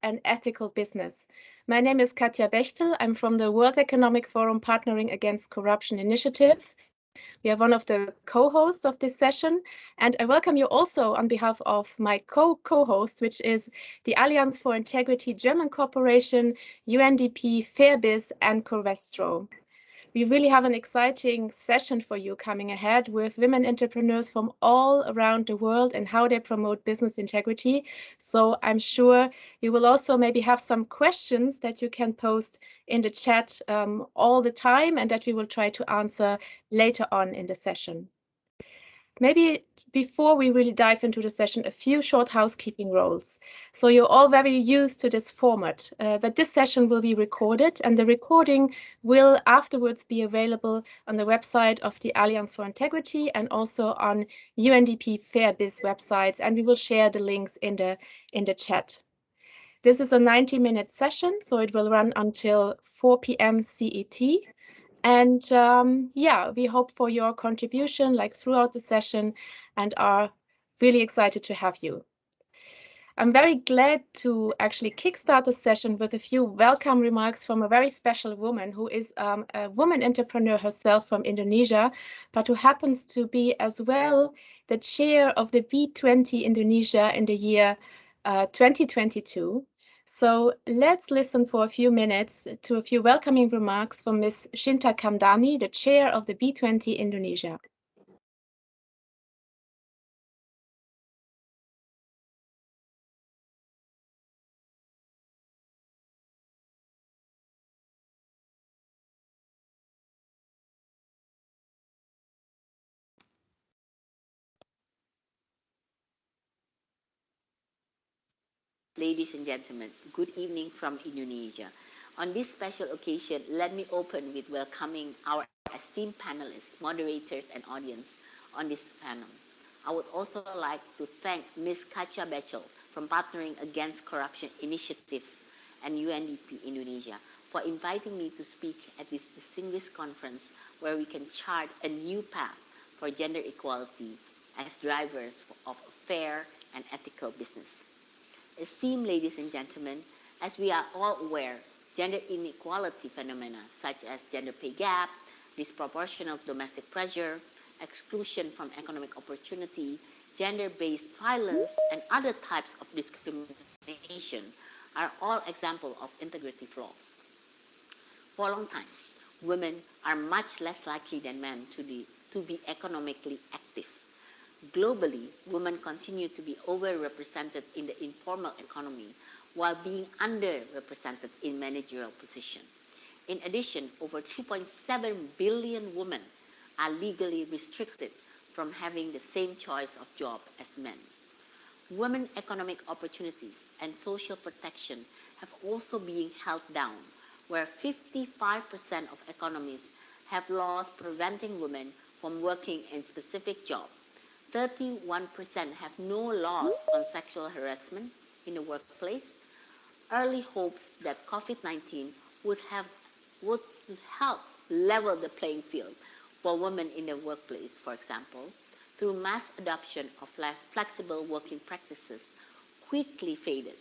and ethical business. My name is Katja Bechtel. I'm from the World Economic Forum Partnering Against Corruption initiative. We are one of the co-hosts of this session, and I welcome you also on behalf of my co-host, which is the Alliance for Integrity German Corporation, UNDP, Fairbiz, and Covestro. We really have an exciting session for you coming ahead with women entrepreneurs from all around the world and how they promote business integrity. So I'm sure you will also maybe have some questions that you can post in the chat all the time and that we will try to answer later on in the session. Maybe before we really dive into the session, a few short housekeeping rules. So you're all very used to this format, but this session will be recorded and the recording will afterwards be available on the website of the Alliance for Integrity and also on UNDP Fairbiz websites, and we will share the links in the chat. This is a 90-minute session, so it will run until 4 p.m. CET. And yeah, we hope for your contribution like throughout the session and are really excited to have you. I'm very glad to actually kickstart the session with a few welcome remarks from a very special woman who is a woman entrepreneur herself from Indonesia, but who happens to be as well the chair of the B20 Indonesia in the year 2022. So let's listen for a few minutes to a few welcoming remarks from Ms. Shinta Kamdani, the chair of the B20 Indonesia. Ladies and gentlemen, good evening from Indonesia. On this special occasion, let me open with welcoming our esteemed panelists, moderators, and audience on this panel. I would also like to thank Ms. Katja Bechtel from Partnering Against Corruption Initiative and UNDP Indonesia for inviting me to speak at this distinguished conference where we can chart a new path for gender equality as drivers of a fair and ethical business. Esteemed ladies and gentlemen, as we are all aware, gender inequality phenomena such as gender pay gap, disproportionate domestic pressure, exclusion from economic opportunity, gender-based violence, and other types of discrimination are all examples of integrity flaws. For a long time, women are much less likely than men to be economically active. Globally, women continue to be overrepresented in the informal economy while being underrepresented in managerial positions. In addition, over 2.7 billion women are legally restricted from having the same choice of job as men. Women's economic opportunities and social protection have also been held down, where 55% of economies have laws preventing women from working in specific jobs. 31% have no laws on sexual harassment in the workplace. Early hopes that COVID-19 would help level the playing field for women in the workplace, for example, through mass adoption of less flexible working practices, quickly faded.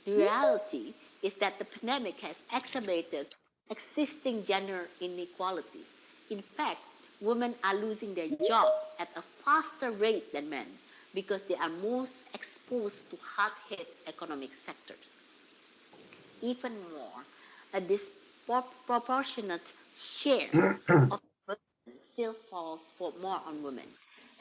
The reality is that the pandemic has exacerbated existing gender inequalities. In fact, women are losing their job at a faster rate than men because they are most exposed to hard-hit economic sectors. Even more, a disproportionate share of burden still falls more on women,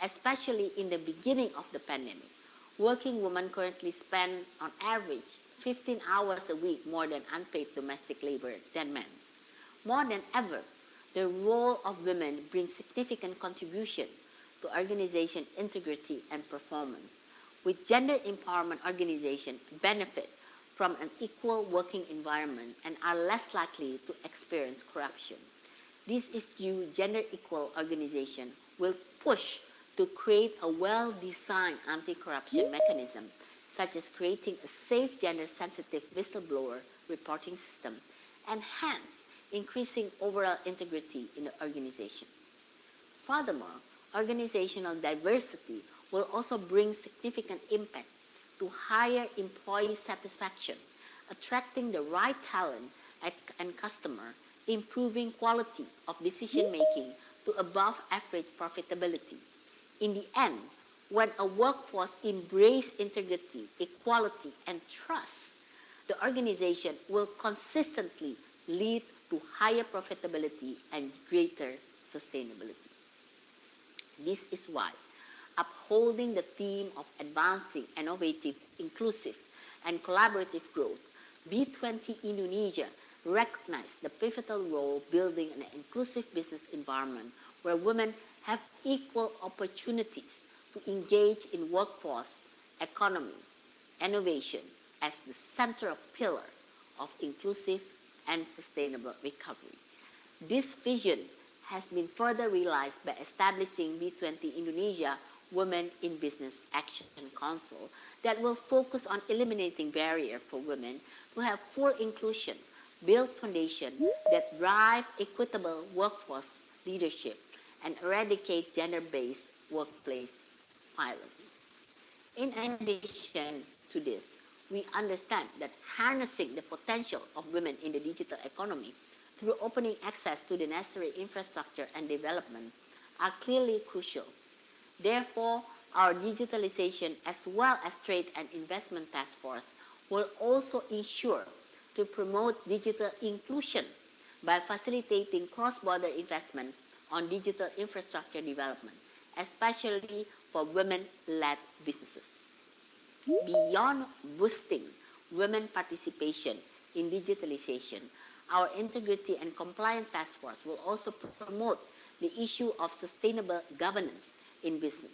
especially in the beginning of the pandemic. Working women currently spend, on average, 15 hours a week more than unpaid domestic labor than men. More than ever, the role of women brings significant contribution to organization integrity and performance, with gender empowerment organizations benefit from an equal working environment and are less likely to experience corruption. This is due gender equal organization will push to create a well-designed anti-corruption mechanism, such as creating a safe gender-sensitive whistleblower reporting system, and hence increasing overall integrity in the organization. Furthermore, organizational diversity will also bring significant impact to higher employee satisfaction, attracting the right talent and customer, improving quality of decision making to above average profitability. In the end, when a workforce embraces integrity, equality, and trust, the organization will consistently lead to higher profitability and greater sustainability. This is why upholding the theme of advancing innovative, inclusive, and collaborative growth, B20 Indonesia recognized the pivotal role building an inclusive business environment where women have equal opportunities to engage in workforce, economy, innovation as the central pillar of inclusive and sustainable recovery. This vision has been further realized by establishing B20 Indonesia Women in Business Action Council that will focus on eliminating barriers for women to have full inclusion, build foundations that drive equitable workforce leadership, and eradicate gender-based workplace violence. In addition to this, we understand that harnessing the potential of women in the digital economy through opening access to the necessary infrastructure and development are clearly crucial. Therefore, our digitalization as well as trade and investment task force will also ensure to promote digital inclusion by facilitating cross-border investment on digital infrastructure development, especially for women-led businesses. Beyond boosting women participation in digitalization, our Integrity and Compliance Task Force will also promote the issue of sustainable governance in business,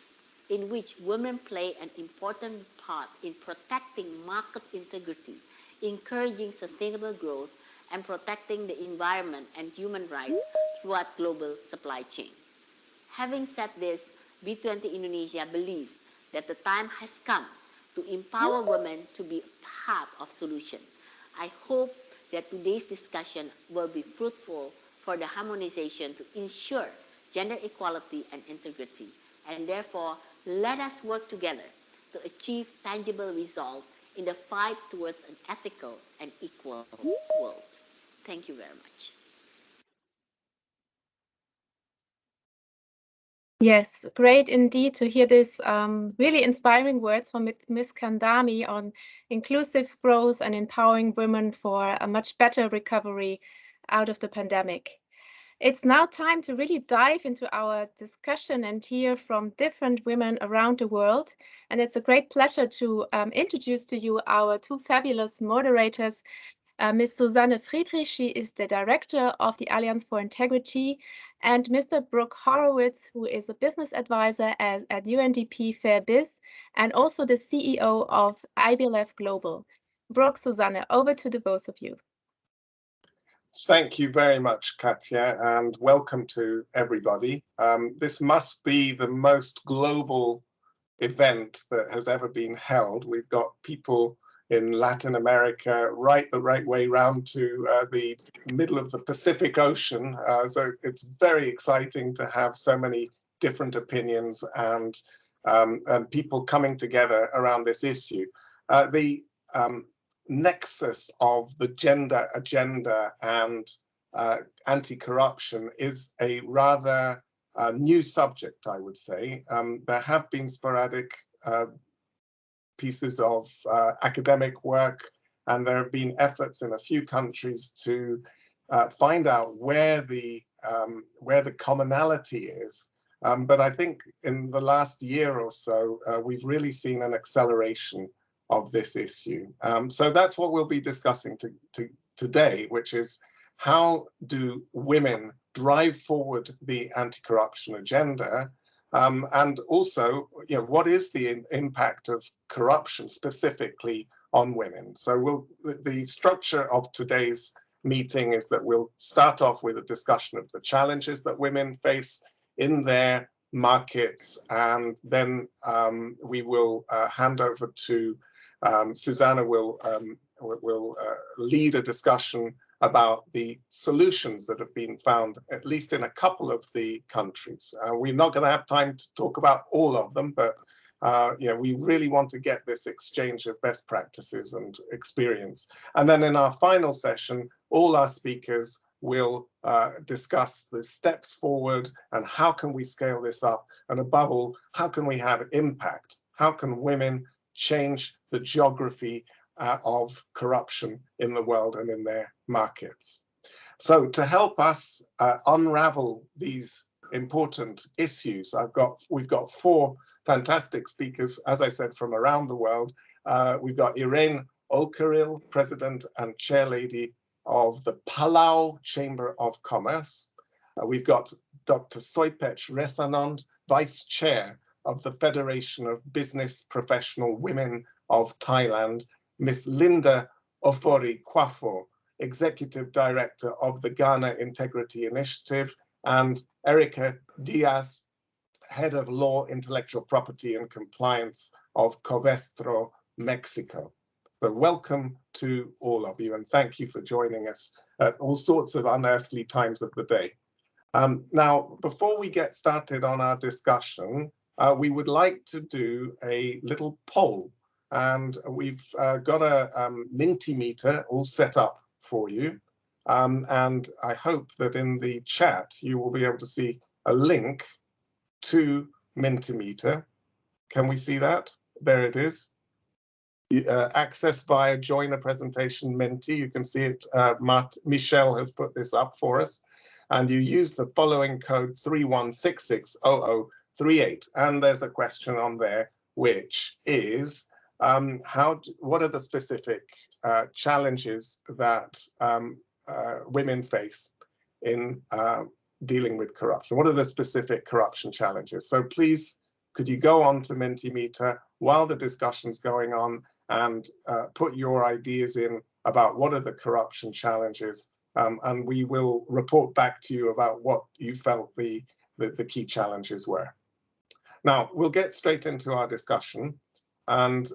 in which women play an important part in protecting market integrity, encouraging sustainable growth, and protecting the environment and human rights throughout global supply chain. Having said this, B20 Indonesia believes that the time has come to empower women to be part of solution. I hope that today's discussion will be fruitful for the harmonization to ensure gender equality and integrity, and therefore let us work together to achieve tangible results in the fight towards an ethical and equal world. Thank you very much. Yes, great indeed to hear this really inspiring words from Ms. Kandami on inclusive growth and empowering women for a much better recovery out of the pandemic. It's now time to really dive into our discussion and hear from different women around the world. And it's a great pleasure to introduce to you our two fabulous moderators, Ms. Suzanne Friedrich, she is the director of the Alliance for Integrity, and Mr. Brooke Horowitz, who is a business advisor at UNDP Fair Biz, and also the CEO of IBLF Global. Brooke, Suzanne, over to the both of you. Thank you very much, Katja, and welcome to everybody. This must be the most global event that has ever been held. We've got people in Latin America, the right way round to the middle of the Pacific Ocean. So it's very exciting to have so many different opinions and people coming together around this issue. The nexus of the gender agenda and anti-corruption is a rather new subject, I would say. There have been sporadic pieces of academic work, and there have been efforts in a few countries to find out where the commonality is. But I think in the last year or so, we've really seen an acceleration of this issue. So that's what we'll be discussing today, which is how do women drive forward the anti-corruption agenda? And also, what is the impact of corruption specifically on women? So the structure of today's meeting is that we'll start off with a discussion of the challenges that women face in their markets, and then we will hand over to Susanna will lead a discussion about the solutions that have been found, at least in a couple of the countries. We're not going to have time to talk about all of them, but We really want to get this exchange of best practices and experience. And then in our final session, all our speakers will discuss the steps forward and how can we scale this up, and above all, how can we have impact? How can women change the geography of corruption in the world and in their markets? So to help us unravel these important issues, we've got 4 fantastic speakers, as I said, from around the world. We've got Irene Olkaril, President and Chair Lady of the Palau Chamber of Commerce. We've got Dr. Soipech Resanand, Vice Chair of the Federation of Business Professional Women of Thailand, Miss Linda Ofori Kwafo, Executive Director of the Ghana Integrity Initiative, and Erica Diaz, Head of Law, Intellectual Property and Compliance of Covestro, Mexico. So welcome to all of you, and thank you for joining us at all sorts of unearthly times of the day. Now, before we get started on our discussion, we would like to do a little poll, and we've got a Mentimeter all set up for you. And I hope that in the chat, you will be able to see a link to Mentimeter. Can we see that? There it is. Access via join a presentation Menti. You can see it. Michelle has put this up for us. And you use the following code 31660038. And there's a question on there, which is, what are the specific challenges that women face in dealing with corruption? What are the specific corruption challenges? So please, could you go on to Mentimeter while the discussion's going on and put your ideas in about what are the corruption challenges, and we will report back to you about what you felt the key challenges were. Now, we'll get straight into our discussion, and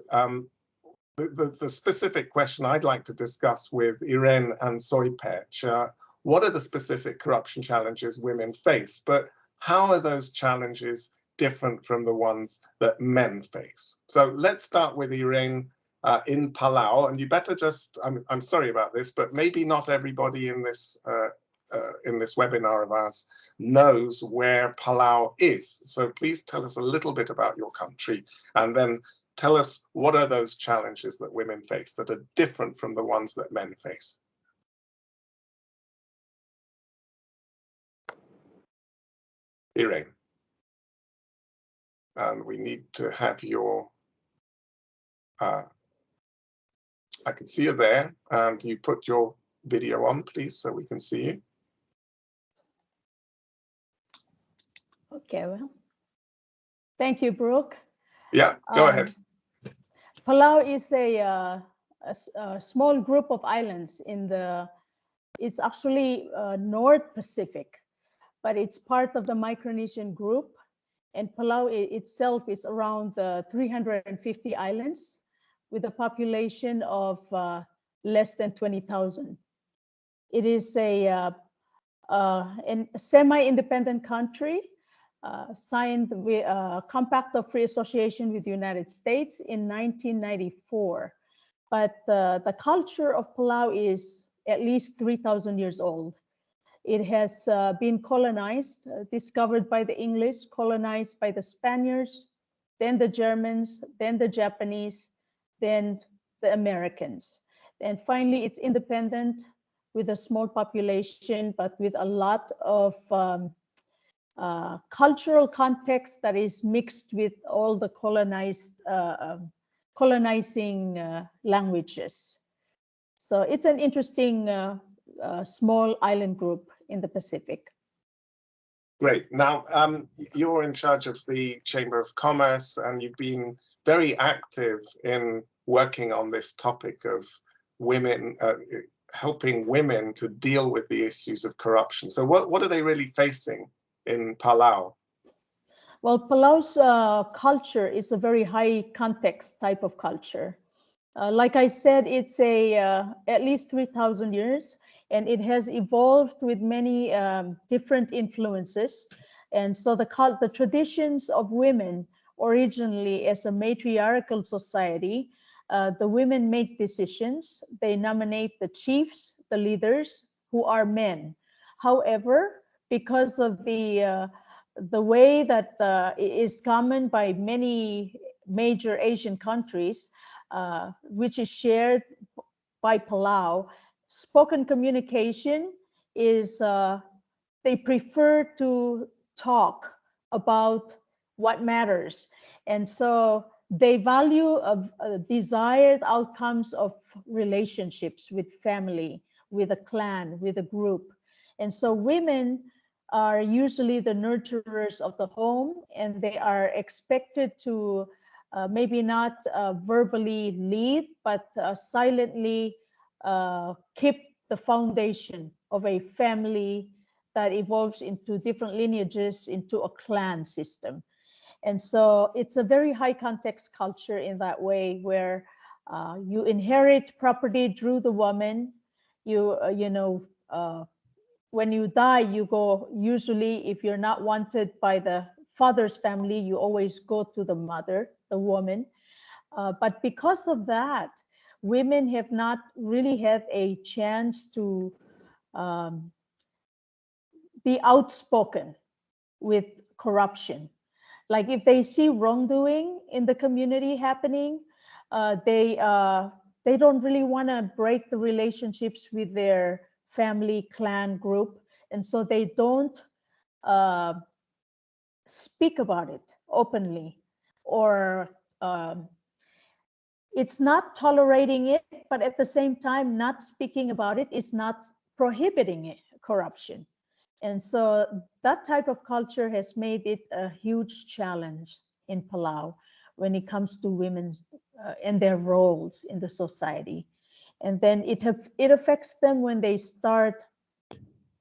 the specific question I'd like to discuss with Irene and Soipech, what are the specific corruption challenges women face, but how are those challenges different from the ones that men face? So let's start with Irene in Palau, and you better just, I'm sorry about this, but maybe not everybody in this webinar of ours knows where Palau is. So please tell us a little bit about your country, and then tell us what are those challenges that women face that are different from the ones that men face. Irene. And we need to have your, I can see you there, and you put your video on, please, so we can see you. Okay, well, thank you, Brooke. Yeah, go ahead. Palau is a small group of islands in it's actually North Pacific, but it's part of the Micronesian group. And Palau itself is around 350 islands with a population of less than 20,000. It is a semi-independent country, signed with a Compact of Free Association with the United States in 1994. But the culture of Palau is at least 3,000 years old. It has been colonized, discovered by the English, colonized by the Spaniards, then the Germans, then the Japanese, then the Americans. And finally, it's independent with a small population, but with a lot of cultural context that is mixed with all the colonizing languages. So it's an interesting small island group in the Pacific. Great. Now, you're in charge of the Chamber of Commerce, and you've been very active in working on this topic of women, helping women to deal with the issues of corruption. So what are they really facing in Palau? Well, Palau's culture is a very high context type of culture. Like I said, it's at least 3,000 years, and it has evolved with many different influences. And so the traditions of women originally as a matriarchal society. The women make decisions. They nominate the chiefs, the leaders, who are men. However, because of the way that is common by many major Asian countries, which is shared by Palau, spoken communication is they prefer to talk about what matters. And so they value desired outcomes of relationships with family, with a clan, with a group. And so women are usually the nurturers of the home, and they are expected to maybe not verbally lead, but silently keep the foundation of a family that evolves into different lineages, into a clan system. And so it's a very high context culture in that way, where you inherit property through the woman. When you die, you go, usually if you're not wanted by the father's family, you always go to the mother, the woman. But because of that, women have not really had a chance to be outspoken with corruption. Like if they see wrongdoing in the community happening, they don't really want to break the relationships with their family, clan, group, and so they don't speak about it openly, or it's not tolerating it, but at the same time, not speaking about it is not prohibiting it, corruption. And so that type of culture has made it a huge challenge in Palau when it comes to women and their roles in the society. And then it affects them when they start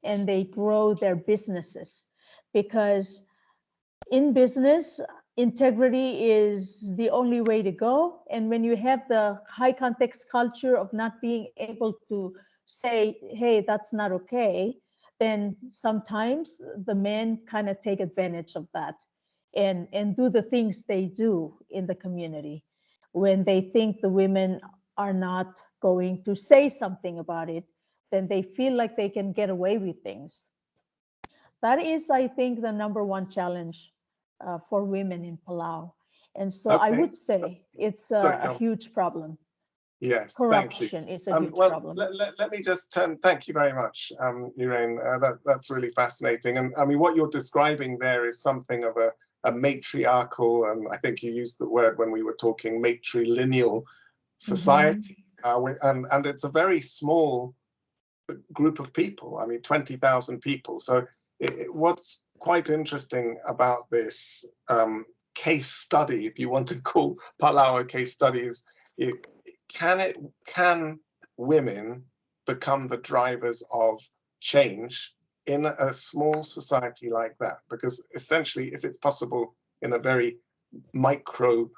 and they grow their businesses, because in business, integrity is the only way to go. And when you have the high context culture of not being able to say, hey, that's not okay, then sometimes the men kind of take advantage of that and do the things they do in the community when they think the women are not going to say something about it. Then they feel like they can get away with things. That is, I think, the number one challenge for women in Palau. And so I would say it's a huge problem. Yes, corruption is a huge problem. Let me just thank you very much, Irene. That's really fascinating. And I mean, what you're describing there is something of a matriarchal, and I think you used the word when we were talking, matrilineal society. And it's a very small group of people. I mean, 20,000 people. So what's quite interesting about this case study, if you want to call Palau a case study, is can women become the drivers of change in a small society like that? Because essentially, if it's possible in a very micro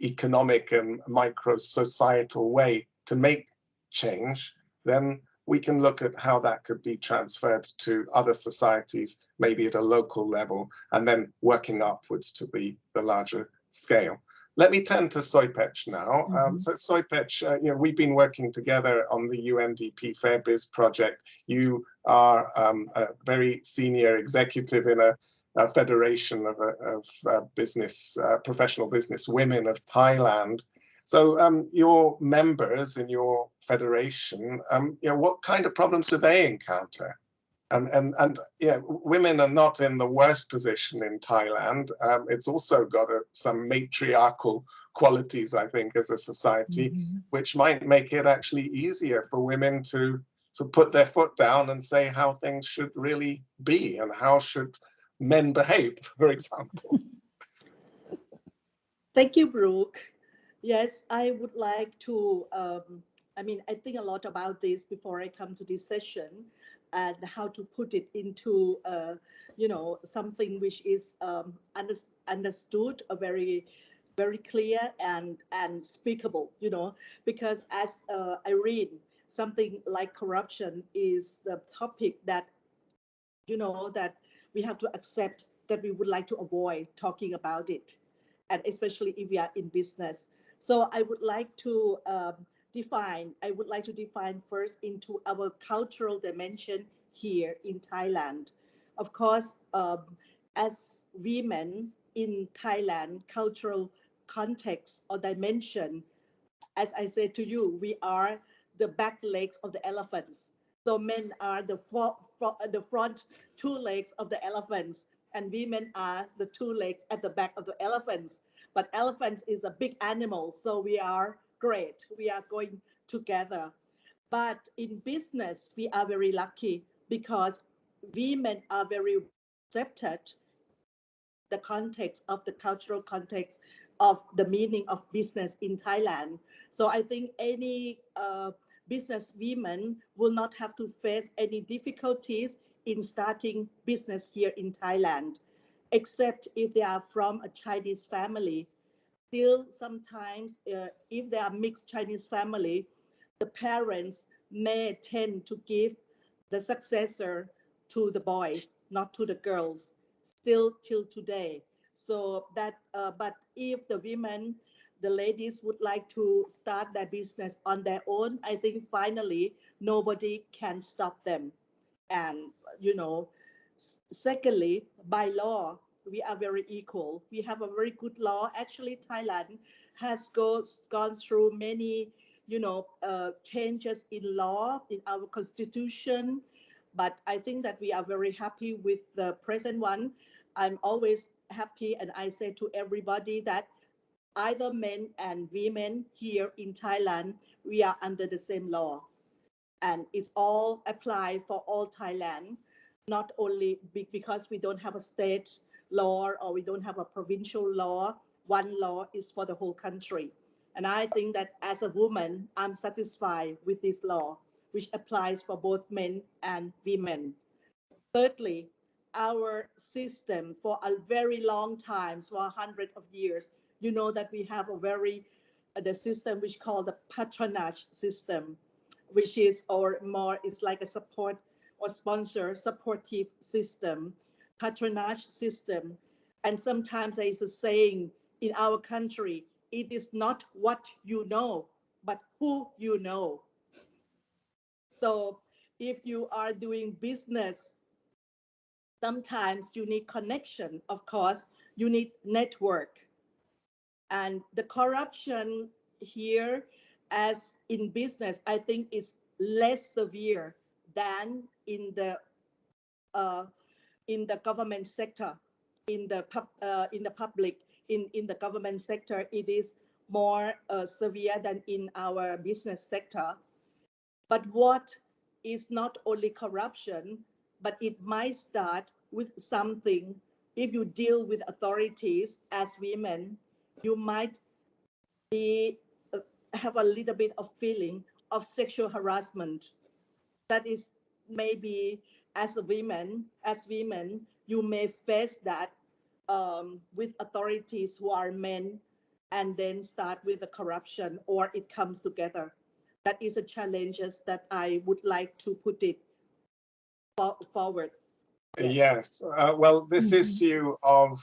economic and micro societal way to make change, then we can look at how that could be transferred to other societies, maybe at a local level, and then working upwards to the larger scale. Let me turn to Soipech now. So Soipech, we've been working together on the UNDP FairBiz project. You are a very senior executive in a federation of business, professional business women of Thailand. So your members in your federation, what kind of problems do they encounter? And women are not in the worst position in Thailand. It's also got some matriarchal qualities, I think, as a society, which might make it actually easier for women to put their foot down and say how things should really be and how should men behave, for example. Thank you, Brooke. Yes, I would like to, I think a lot about this before I come to this session, and how to put it into, something which is understood, a very, very clear and speakable, because as I read, something like corruption is the topic that, that we have to accept, that we would like to avoid talking about it. and especially if we are in business. So I would like to define first into our cultural dimension here in Thailand. Of course, as women in Thailand, cultural context or dimension, as I said to you, we are the back legs of the elephants. So men are the front two legs of the elephants, and women are the two legs at the back of the elephants. But elephants is a big animal, so we are great. We are going together. But in business, we are very lucky because women are very accepted the context of the cultural context of the meaning of business in Thailand. So I think any business women will not have to face any difficulties in starting business here in Thailand, except if they are from a Chinese family. Still, sometimes if they are mixed Chinese family, the parents may tend to give the successor to the boys, not to the girls, still till today. So that, but if the women, the ladies would like to start their business on their own, I think finally nobody can stop them. And, you know, secondly, by law, we are very equal. We have a very good law. Actually, Thailand has gone through many, changes in law, in our constitution. But I think that we are very happy with the present one. I'm always happy, and I say to everybody that either men and women here in Thailand, we are under the same law. And it's all applied for all Thailand, not only because we don't have a state law or we don't have a provincial law. One law is for the whole country. And I think that as a woman, I'm satisfied with this law, which applies for both men and women. Thirdly, our system for a very long time, for 100 of years, you know that we have a very, the system which called the patronage system, which is or more is like a support or sponsor supportive system, patronage system. And sometimes there is a saying in our country, it is not what you know, but who you know. So if you are doing business, sometimes you need connection, of course, you need network. And the corruption here, as in business, I think is less severe than uh, in the government sector, in the public, in the government sector, it is more severe than in our business sector. But what is not only corruption, but it might start with something. If you deal with authorities as women, you might be have a little bit of feeling of sexual harassment. That is maybe as women, you may face that with authorities who are men, and then start with the corruption, or it comes together. That is the challenges that I would like to put it forward. Yes. Well, this issue of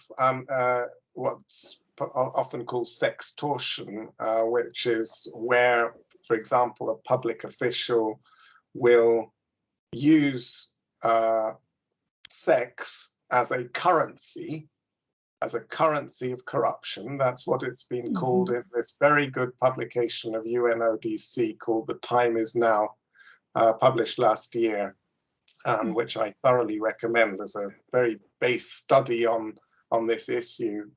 what's often called sextortion, which is where, for example, a public official will use sex as a currency of corruption. That's what it's been called in this very good publication of UNODC called The Time Is Now, published last year, which I thoroughly recommend as a very base study on this issue.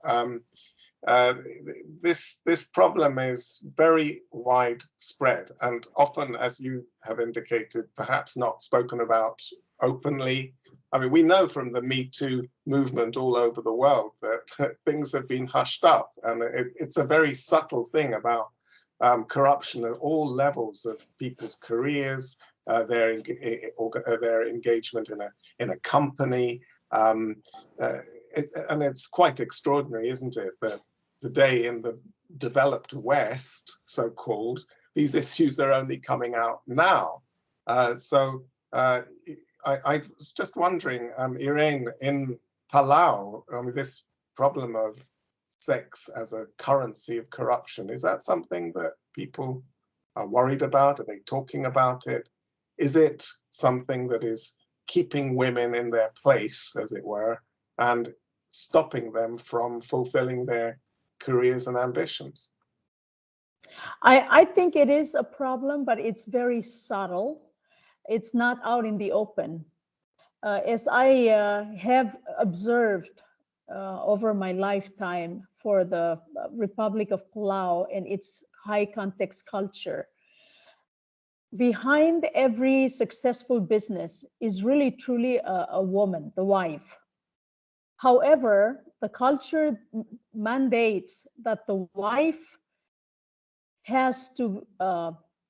This problem is very widespread and often, as you have indicated, perhaps not spoken about openly. I mean, we know from the Me Too movement all over the world that things have been hushed up, and it's a very subtle thing about corruption at all levels of people's careers, their engagement in a company, and it's quite extraordinary, isn't it, that today in the developed West, so-called, these issues are only coming out now. I was just wondering, Irene, in Palau, this problem of sex as a currency of corruption. Is that something that people are worried about? Are they talking about it? Is it something that is keeping women in their place, as it were, and stopping them from fulfilling their careers and ambitions? I think it is a problem, but it's very subtle. It's not out in the open. As I have observed over my lifetime for the Republic of Palau and its high context culture, behind every successful business is really truly a woman, the wife. However, the culture mandates that the wife has to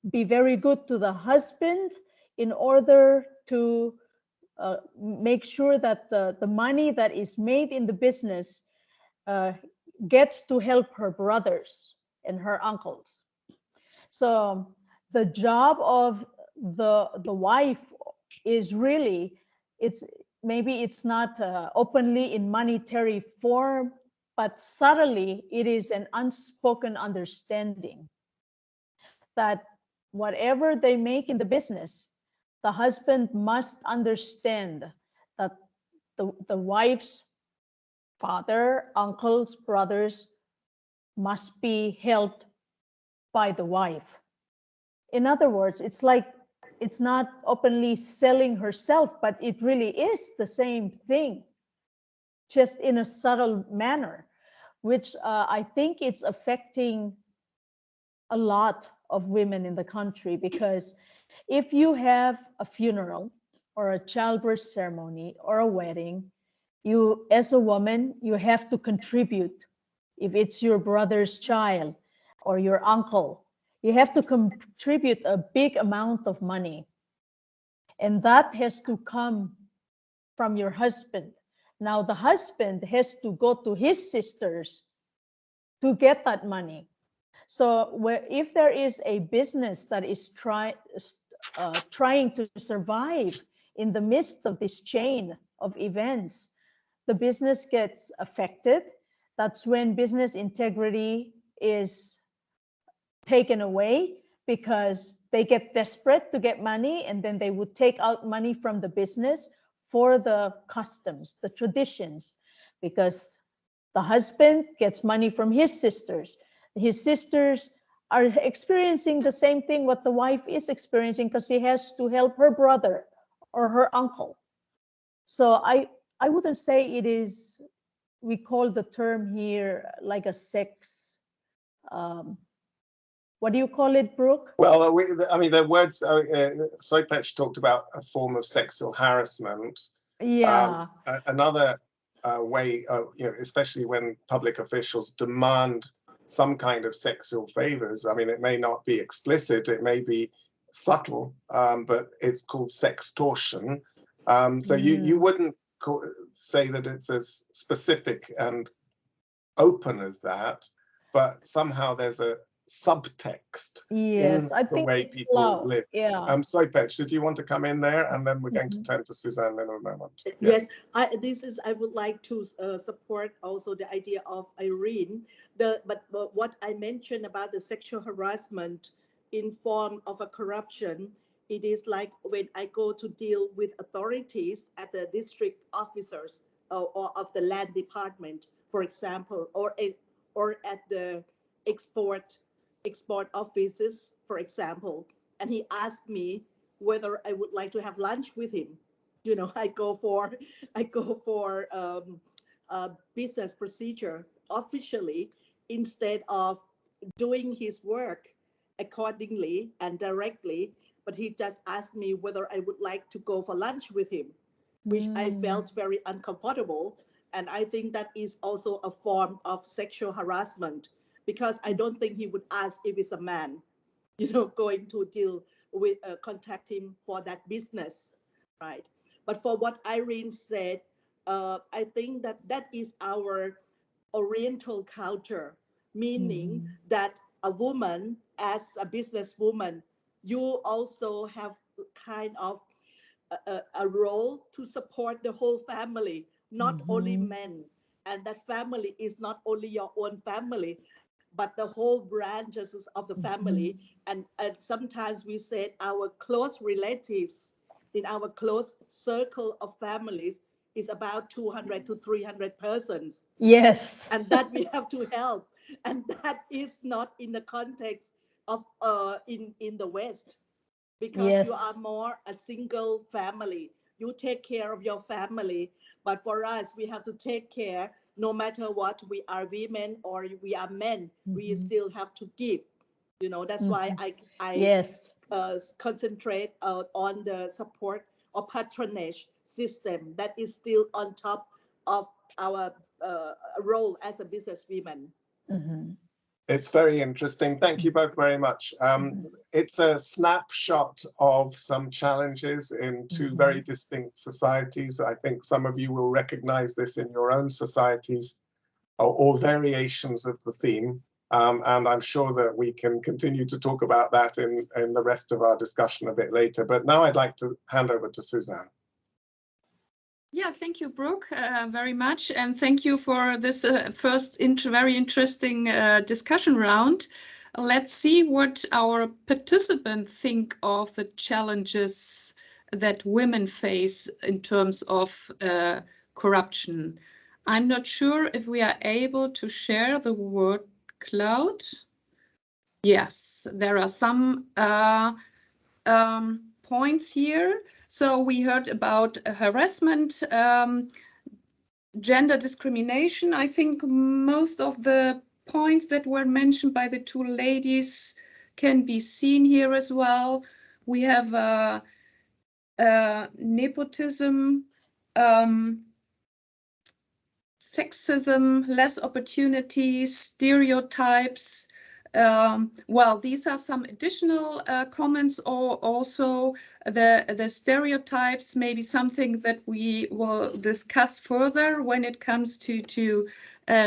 be very good to the husband in order to make sure that the money that is made in the business gets to help her brothers and her uncles. So the job of the wife is really, it's maybe it's not openly in monetary form, but subtly it is an unspoken understanding that whatever they make in the business, the husband must understand that the wife's father, uncles, brothers must be helped by the wife. In other words, it's like it's not openly selling herself, but it really is the same thing, just in a subtle manner, which I think it's affecting a lot of women in the country, because if you have a funeral or a childbirth ceremony or a wedding, you, as a woman, you have to contribute. If it's your brother's child or your uncle, you have to contribute a big amount of money. And that has to come from your husband. Now, the husband has to go to his sisters to get that money. So if there is a business that is trying to survive in the midst of this chain of events, the business gets affected. That's when business integrity is taken away, because they get desperate to get money, and then they would take out money from the business for the customs, the traditions, because the husband gets money from his sisters. His sisters are experiencing the same thing what the wife is experiencing, because she has to help her brother or her uncle. So I wouldn't say it is, we call the term here like a sex, what do you call it, Brooke? Well, I mean, the words, Sopech talked about a form of sexual harassment. Yeah. Another way, especially when public officials demand some kind of sexual favors. I mean, it may not be explicit, it may be subtle, but it's called sextortion. So you wouldn't say that it's as specific and open as that, but somehow there's a subtext Yes, in I the think way people live. Yeah. Sopech, did you want to come in there? And then we're going to turn to Suzanne in a moment. Yes, I would like to support also the idea of Irene. But what I mentioned about the sexual harassment in form of a corruption, it is like when I go to deal with authorities at the district officers or of the land department, for example, or at the export offices, for example, and he asked me whether I would like to have lunch with him. I go for business procedure officially, instead of doing his work accordingly and directly. But he just asked me whether I would like to go for lunch with him, which I felt very uncomfortable. And I think that is also a form of sexual harassment, because I don't think he would ask if it's a man, going to deal with, contact him for that business, right? But for what Irene said, I think that is our Oriental culture, meaning that a woman, as a businesswoman, you also have kind of a role to support the whole family, not only men. And that family is not only your own family, but the whole branches of the family. And sometimes we said our close relatives in our close circle of families is about 200 to 300 persons. Yes. And that we have to help. And that is not in the context of in the West, because you are Yes. more a single family. You take care of your family. But for us, we have to take care, no matter what, we are women or we are men, we still have to give. You know, that's why I Yes. concentrate on the support or patronage system that is still on top of our role as a business women. It's very interesting. Thank you both very much. It's a snapshot of some challenges in two very distinct societies. I think some of you will recognize this in your own societies, or variations of the theme. And I'm sure that we can continue to talk about that in the rest of our discussion a bit later. But now I'd like to hand over to Suzanne. Yeah, thank you, Brooke, very much. And thank you for this first very interesting discussion round. Let's see what our participants think of the challenges that women face in terms of corruption. I'm not sure if we are able to share the word cloud. Yes, there are some points here. So we heard about harassment, gender discrimination. I think most of the points that were mentioned by the two ladies can be seen here as well. We have nepotism, sexism, less opportunities, stereotypes. Well, these are some additional comments, or also the stereotypes, maybe something that we will discuss further when it comes to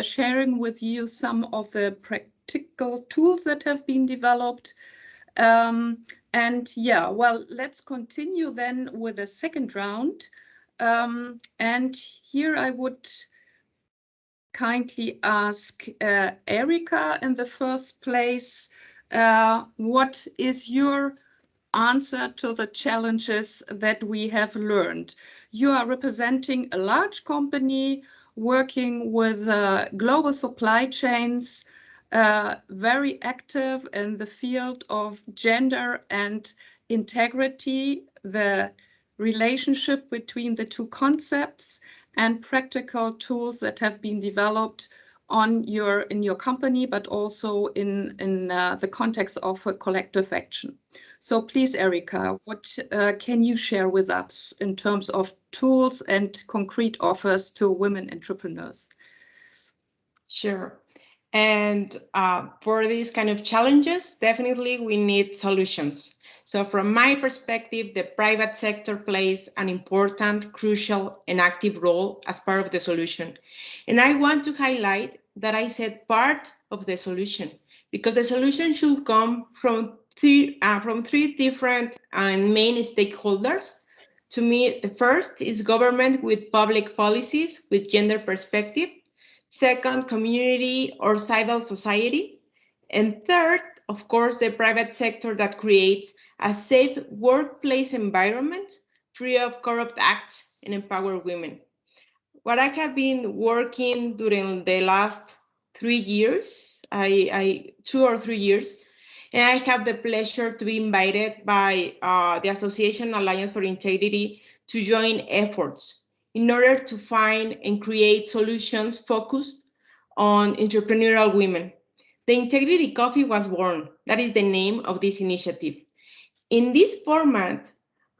sharing with you some of the practical tools that have been developed. And yeah, well, let's continue then with the second round. And here I would kindly ask Erika in the first place, what is your answer to the challenges that we have learned? You are representing a large company working with global supply chains, very active in the field of gender and integrity, the relationship between the two concepts, and practical tools that have been developed in your company, but also in the context of a collective action. So please, Erika, what can you share with us in terms of tools and concrete offers to women entrepreneurs? Sure. And for these kind of challenges, definitely we need solutions. So from my perspective, the private sector plays an important, crucial, and active role as part of the solution. And I want to highlight that I said part of the solution, because the solution should come from three different and main stakeholders. To me, the first is government with public policies with gender perspective. Second, community or civil society. And third, of course, the private sector that creates a safe workplace environment free of corrupt acts and empower women. What I have been working during the last 3 years, 2 or 3 years, and I have the pleasure to be invited by the Association Alliance for Integrity to join efforts in order to find and create solutions focused on entrepreneurial women. The Integrity Coffee was born. That is the name of this initiative. In this format,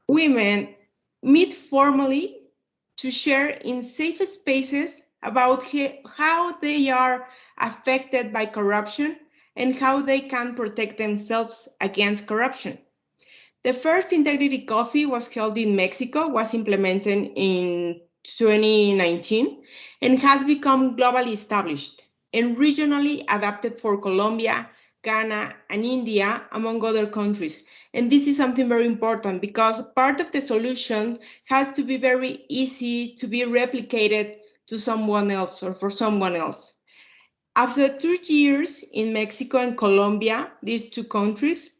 women meet formally to share in safe spaces about how they are affected by corruption and how they can protect themselves against corruption. The first Integrity Coffee was held in Mexico, was implemented in 2019, and has become globally established and regionally adapted for Colombia, Ghana, and India, among other countries. And this is something very important because part of the solution has to be very easy to be replicated to someone else or for someone else. After 2 years in Mexico and Colombia, these two countries,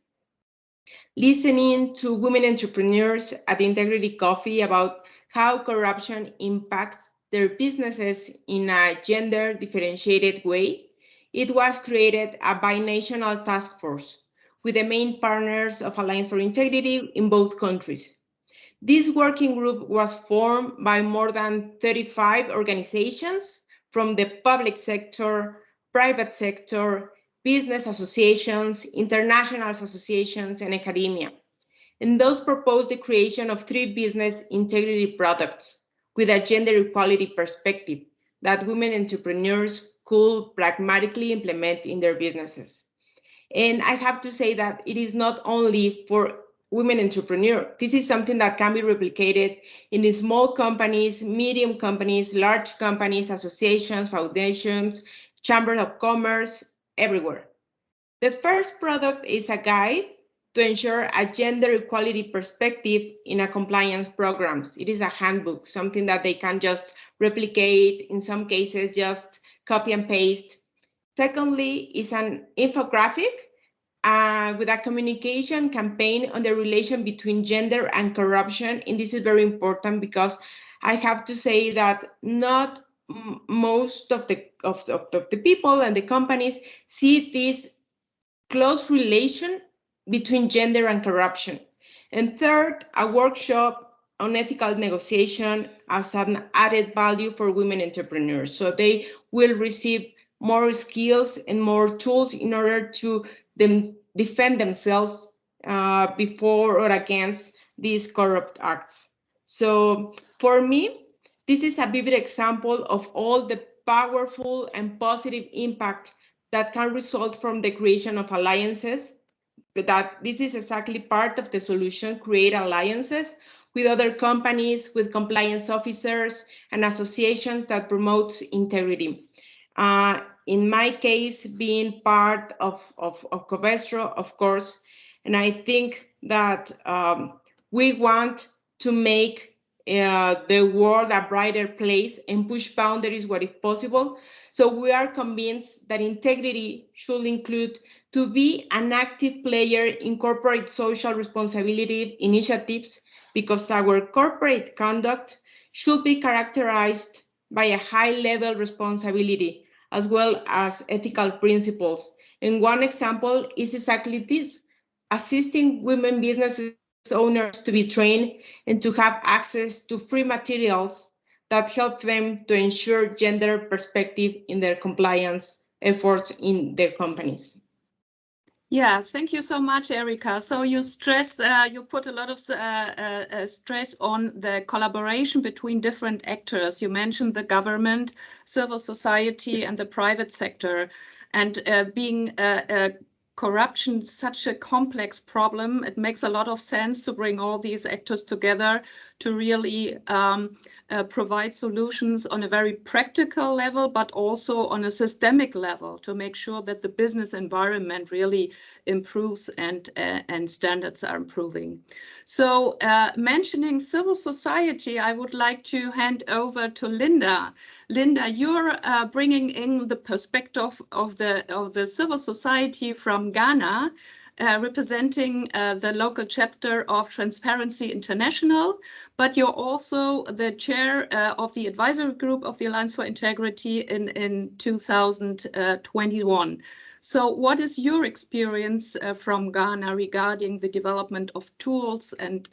listening to women entrepreneurs at Integrity Coffee about how corruption impacts their businesses in a gender differentiated way, it was created a binational task force with the main partners of Alliance for Integrity in both countries. This working group was formed by more than 35 organizations from the public sector, private sector, business associations, international associations, and academia. And those proposed the creation of 3 business integrity products with a gender equality perspective that women entrepreneurs could pragmatically implement in their businesses. And I have to say that it is not only for women entrepreneurs. This is something that can be replicated in the small companies, medium companies, large companies, associations, foundations, chambers of commerce, everywhere. The first product is a guide to ensure a gender equality perspective in a compliance programs. It is a handbook, something that they can just replicate, in some cases just copy and paste. Secondly, is an infographic with a communication campaign on the relation between gender and corruption. And this is very important because I have to say that not most of the people and the companies see this close relation between gender and corruption. And third, a workshop on ethical negotiation as an added value for women entrepreneurs. So they will receive more skills and more tools in order to defend themselves before or against these corrupt acts. So for me, this is a vivid example of all the powerful and positive impact that can result from the creation of alliances, but that this is exactly part of the solution, create alliances with other companies, with compliance officers and associations that promotes integrity. In my case, being part of Covestro, of course, and I think that we want to make the world a brighter place and push boundaries where it's possible. So we are convinced that integrity should include to be an active player in corporate social responsibility initiatives, because our corporate conduct should be characterized by a high-level responsibility as well as ethical principles. And one example is exactly this, assisting women business owners to be trained and to have access to free materials that help them to ensure gender perspective in their compliance efforts in their companies. Yeah, thank you so much, Erica. So you stressed, you put a lot of stress on the collaboration between different actors. You mentioned the government, civil society, and the private sector. And being corruption such a complex problem, it makes a lot of sense to bring all these actors together to really provide solutions on a very practical level, but also on a systemic level to make sure that the business environment really improves and standards are improving. So mentioning civil society, I would like to hand over to Linda. Linda, you're bringing in the perspective of the civil society from Ghana, representing the local chapter of Transparency International, but you're also the chair of the advisory group of the Alliance for Integrity in 2021. So what is your experience from Ghana regarding the development of tools and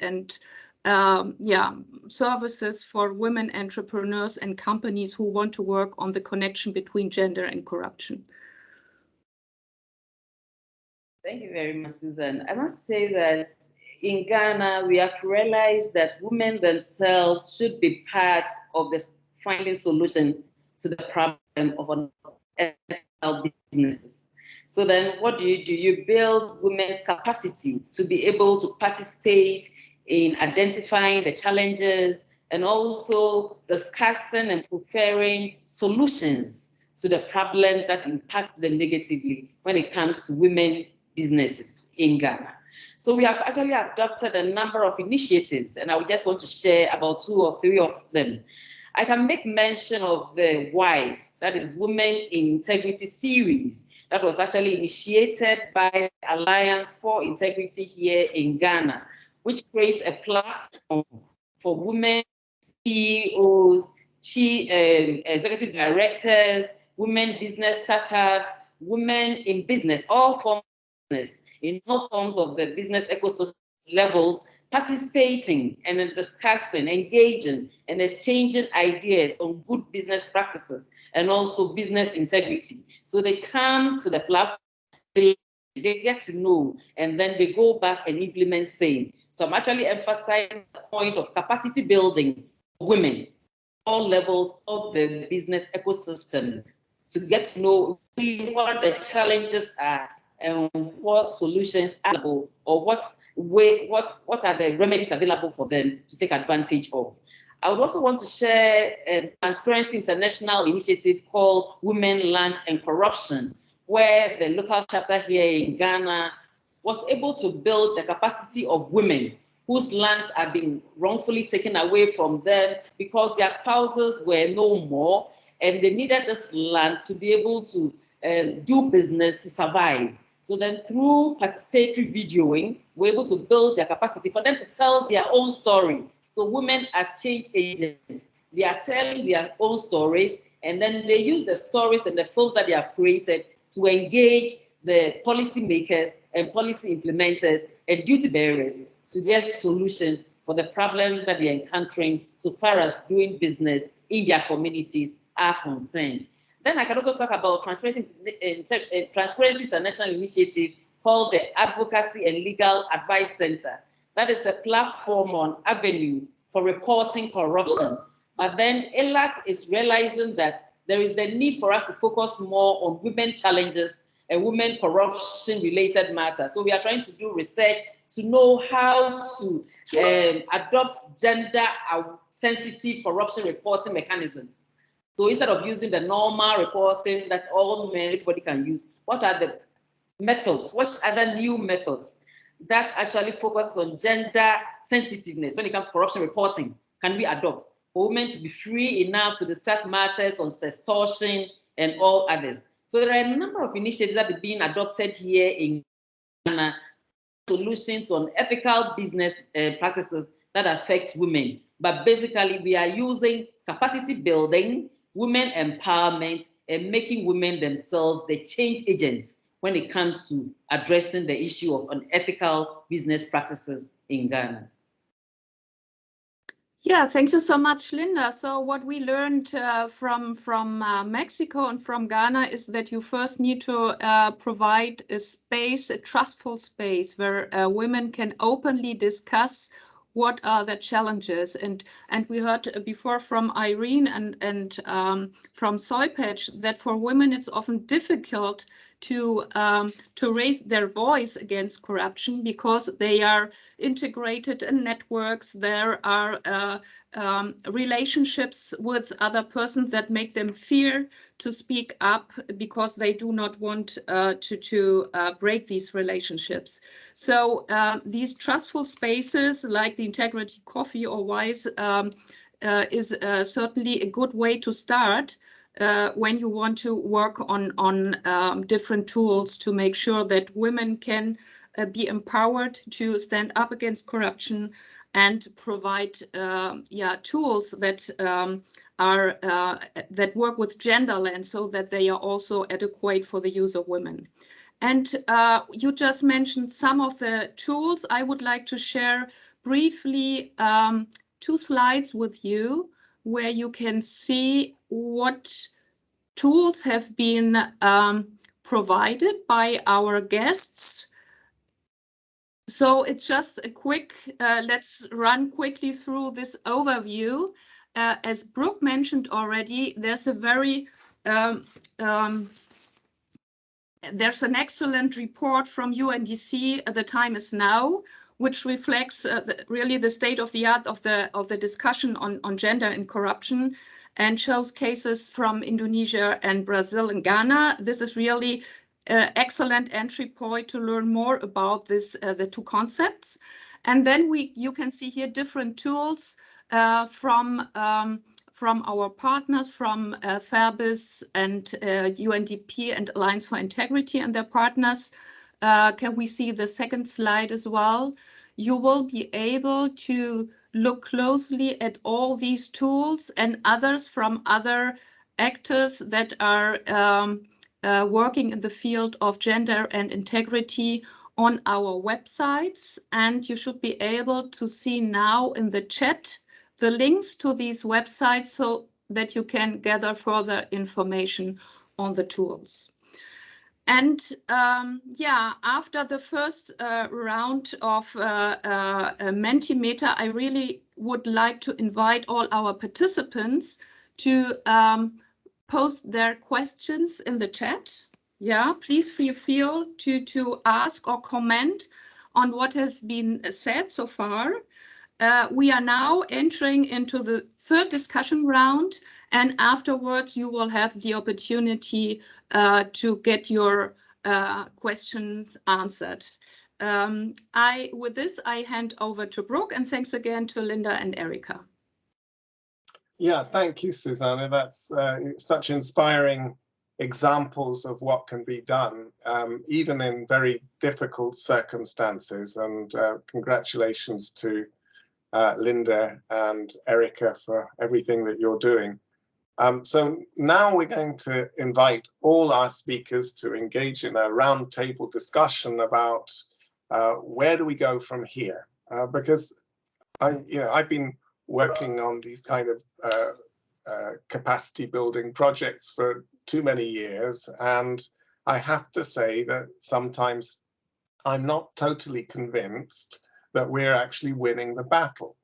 services for women entrepreneurs and companies who want to work on the connection between gender and corruption? Thank you very much, Suzanne. I must say that in Ghana, we have realized that women themselves should be part of the finding solution to the problem of ethical businesses. So then what do? You build women's capacity to be able to participate in identifying the challenges and also discussing and preferring solutions to the problems that impact them negatively when it comes to women businesses in Ghana. So we have actually adopted a number of initiatives, and I would just want to share about 2 or 3 of them. I can make mention of the WISE, that is Women in Integrity series, that was actually initiated by Alliance for Integrity here in Ghana, which creates a platform for women CEOs, executive directors, women business startups, women in business, all forms of business, in all forms of the business ecosystem levels, participating and discussing, engaging, and exchanging ideas on good business practices and also business integrity. So they come to the platform, they get to know, and then they go back and implement same. So I'm actually emphasizing the point of capacity building for women, all levels of the business ecosystem, to get to know what the challenges are and what solutions are available, or what are the remedies available for them to take advantage of. I would also want to share a Transparency International initiative called Women, Land and Corruption, where the local chapter here in Ghana was able to build the capacity of women whose lands have been wrongfully taken away from them because their spouses were no more, and they needed this land to be able to do business to survive. So then through participatory videoing, we're able to build their capacity for them to tell their own story. So women as change agents, they are telling their own stories, and then they use the stories and the films that they have created to engage the policymakers and policy implementers and duty bearers to get solutions for the problems that they're encountering so far as doing business in their communities are concerned. Then I can also talk about Transparency International initiative called the Advocacy and Legal Advice Center. That is a platform on avenue for reporting corruption. But then ELAC is realizing that there is the need for us to focus more on women challenges and women corruption related matters. So we are trying to do research to know how to adopt gender sensitive corruption reporting mechanisms. So instead of using the normal reporting that all men, everybody can use, what are the methods, what other new methods that actually focus on gender sensitiveness when it comes to corruption reporting can we adopt for women to be free enough to discuss matters on sextortion and all others? So there are a number of initiatives that are being adopted here in Ghana, solutions on ethical business practices that affect women. But basically, we are using capacity building, women empowerment, and making women themselves the change agents when it comes to addressing the issue of unethical business practices in Ghana. Yeah, thank you so much, Linda. So what we learned from Mexico and from Ghana is that you first need to provide a space, a trustful space where women can openly discuss what are the challenges. And we heard before from Irene and from Soypatch that for women it's often difficult to raise their voice against corruption because they are integrated in networks. There are relationships with other persons that make them fear to speak up because they do not want to break these relationships. So these trustful spaces like the Integrity Coffee or WISE is certainly a good way to start when you want to work on different tools to make sure that women can be empowered to stand up against corruption and provide tools that that work with gender lens so that they are also adequate for the use of women. And you just mentioned some of the tools. I would like to share briefly 2 slides with you where you can see what tools have been provided by our guests. So it's just a quick, let's run quickly through this overview. As Brooke mentioned already, there's a very, there's an excellent report from UNDC, The Time Is Now, which reflects really the state of the art of the discussion on gender and corruption, and shows cases from Indonesia and Brazil and Ghana. This is really excellent entry point to learn more about this, the 2 concepts. And then you can see here different tools from from our partners, from FABIS and UNDP and Alliance for Integrity and their partners. Can we see the second slide as well? You will be able to look closely at all these tools and others from other actors that are working in the field of gender and integrity on our websites. And you should be able to see now in the chat the links to these websites so that you can gather further information on the tools. And yeah, after the first round of Mentimeter, I really would like to invite all our participants to post their questions in the chat. Yeah, please feel free to ask or comment on what has been said so far. We are now entering into the third discussion round, and afterwards you will have the opportunity to get your questions answered. With this, I hand over to Brooke, and thanks again to Linda and Erica. Yeah, thank you, Suzanne. That's such inspiring examples of what can be done, even in very difficult circumstances. And congratulations to Linda and Erica for everything that you're doing. So now we're going to invite all our speakers to engage in a roundtable discussion about where do we go from here? Because I've been working on these kind of capacity building projects for too many years, and I have to say that sometimes I'm not totally convinced that we're actually winning the battle.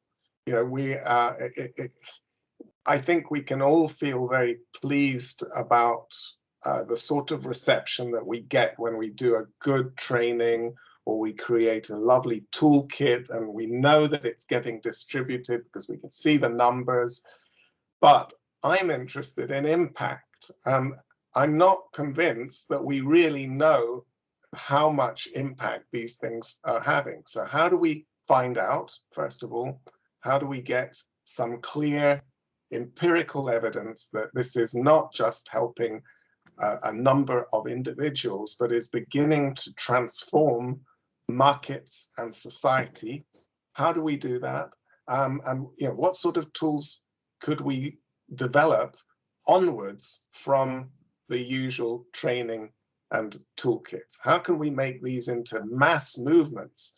I think we can all feel very pleased about the sort of reception that we get when we do a good training or we create a lovely toolkit and we know that it's getting distributed because we can see the numbers. But I'm interested in impact. I'm not convinced that we really know how much impact these things are having. So how do we find out, first of all, how do we get some clear empirical evidence that this is not just helping a number of individuals, but is beginning to transform markets and society? How do we do that? And what sort of tools could we develop onwards from the usual training and toolkits? How can we make these into mass movements?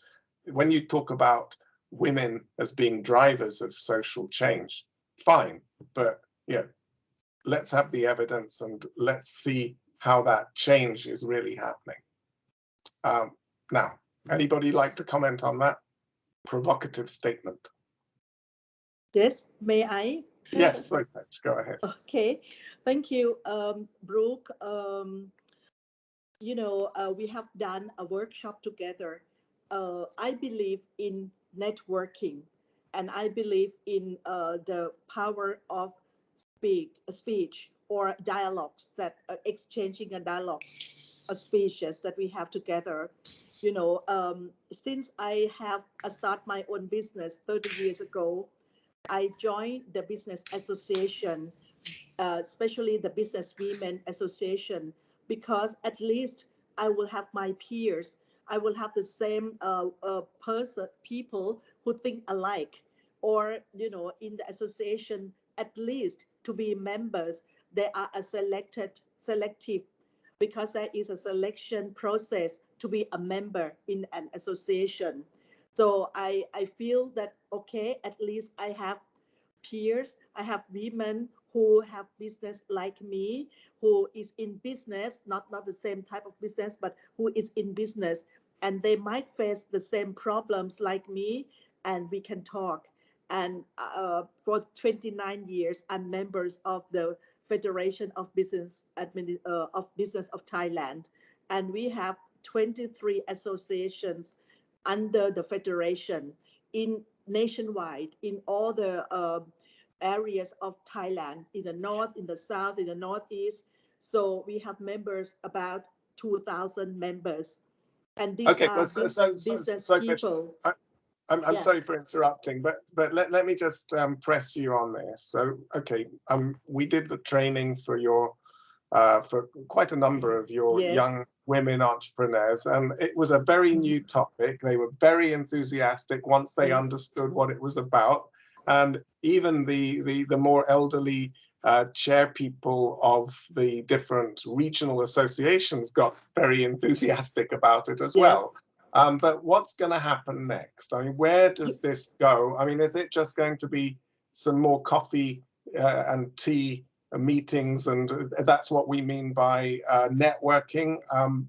When you talk about women as being drivers of social change, fine, but let's have the evidence and let's see how that change is really happening. Now, anybody like to comment on that provocative statement? Yes, may I? Yes, sorry, go ahead. Okay, thank you, Brooke. We have done a workshop together. I believe in networking, and I believe in the power of speech or dialogues, that exchanging a dialogues or speeches that we have together. Since I started my own business 30 years ago, I joined the business association, especially the Business Women Association, because at least I will have my peers. I will have the same people who think alike, or in the association, at least to be members, they are selective, because there is a selection process to be a member in an association. So I feel that, okay, at least I have peers, I have women who have business like me, who is in business, not the same type of business, but who is in business, and they might face the same problems like me, and we can talk. And for 29 years, I'm members of the Federation of Business of Thailand, and we have 23 associations under the federation in nationwide, in all the areas of Thailand, in the north, in the south, in the northeast. So we have members, about 2,000 members, and these are business people. I'm Yeah. sorry for interrupting, but let me just press you on this. So, okay, we did the training for your for quite a number of your Yes. young women entrepreneurs, and it was a very new topic. They were very enthusiastic once they Yes. understood what it was about, and even the more elderly chair people of the different regional associations got very enthusiastic about it as well. But what's going to happen next? I mean, where does this go? I mean, is it just going to be some more coffee and tea meetings, and that's what we mean by networking,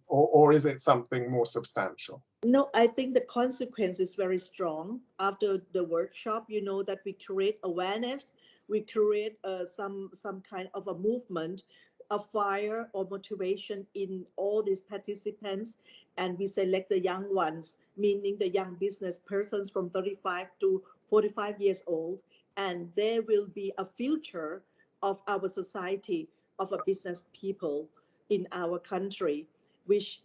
or is it something more substantial? No, I think the consequence is very strong. After the workshop, you know, that we create awareness, we create some kind of a movement, a fire or motivation in all these participants, and we select the young ones, meaning the young business persons from 35 to 45 years old, and there will be a future of our society, of a business people in our country, which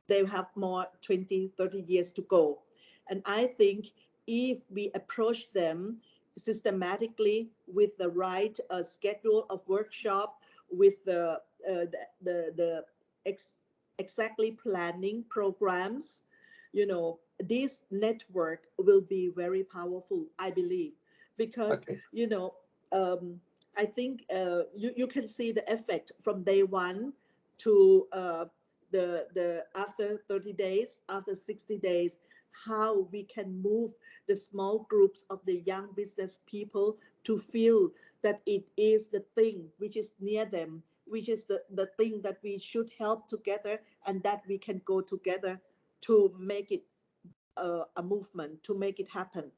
they have more 20, 30 years to go. And I think if we approach them systematically with the right schedule of workshop, with the exactly planning programs, you know, this network will be very powerful, I believe, because, you know, I think you can see the effect from day one to the after 30 days, after 60 days, how we can move the small groups of the young business people to feel that it is the thing which is near them, which is the thing that we should help together, and that we can go together to make it a movement, to make it happen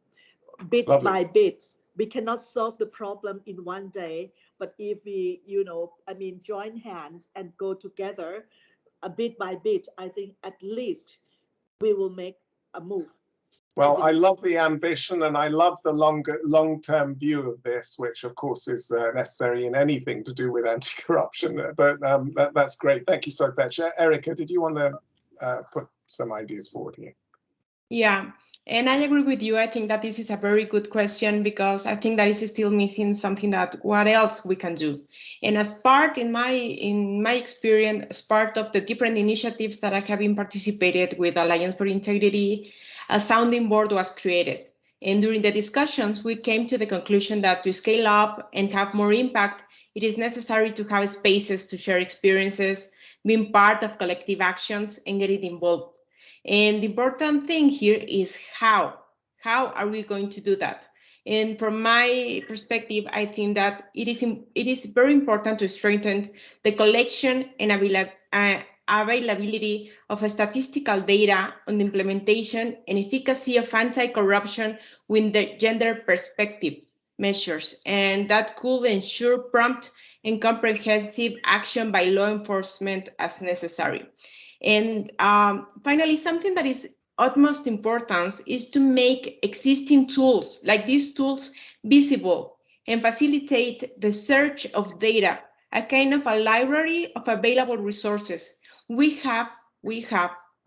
bit by bit. We cannot solve the problem in one day, but if we, you know, I mean, join hands and go together a bit by bit, I think at least we will make a move. Well, I love the ambition, and I love the long-term view of this, which of course is necessary in anything to do with anti-corruption. But that's great. Thank you so much. Erica, did you want to put some ideas forward here? Yeah, and I agree with you. I think that this is a very good question, because I think that is still missing something, that what else we can do. And as part, in my experience, as part of the different initiatives that I have been participated with Alliance for Integrity, a sounding board was created. And during the discussions, we came to the conclusion that to scale up and have more impact, it is necessary to have spaces to share experiences, being part of collective actions, and getting involved. And the important thing here is how are we going to do that? And from my perspective, I think that it is very important to strengthen the collection and availability of statistical data on the implementation and efficacy of anti-corruption with the gender perspective measures, and that could ensure prompt and comprehensive action by law enforcement as necessary. And finally, something that is utmost importance is to make existing tools like these tools visible and facilitate the search of data, a kind of a library of available resources. We have,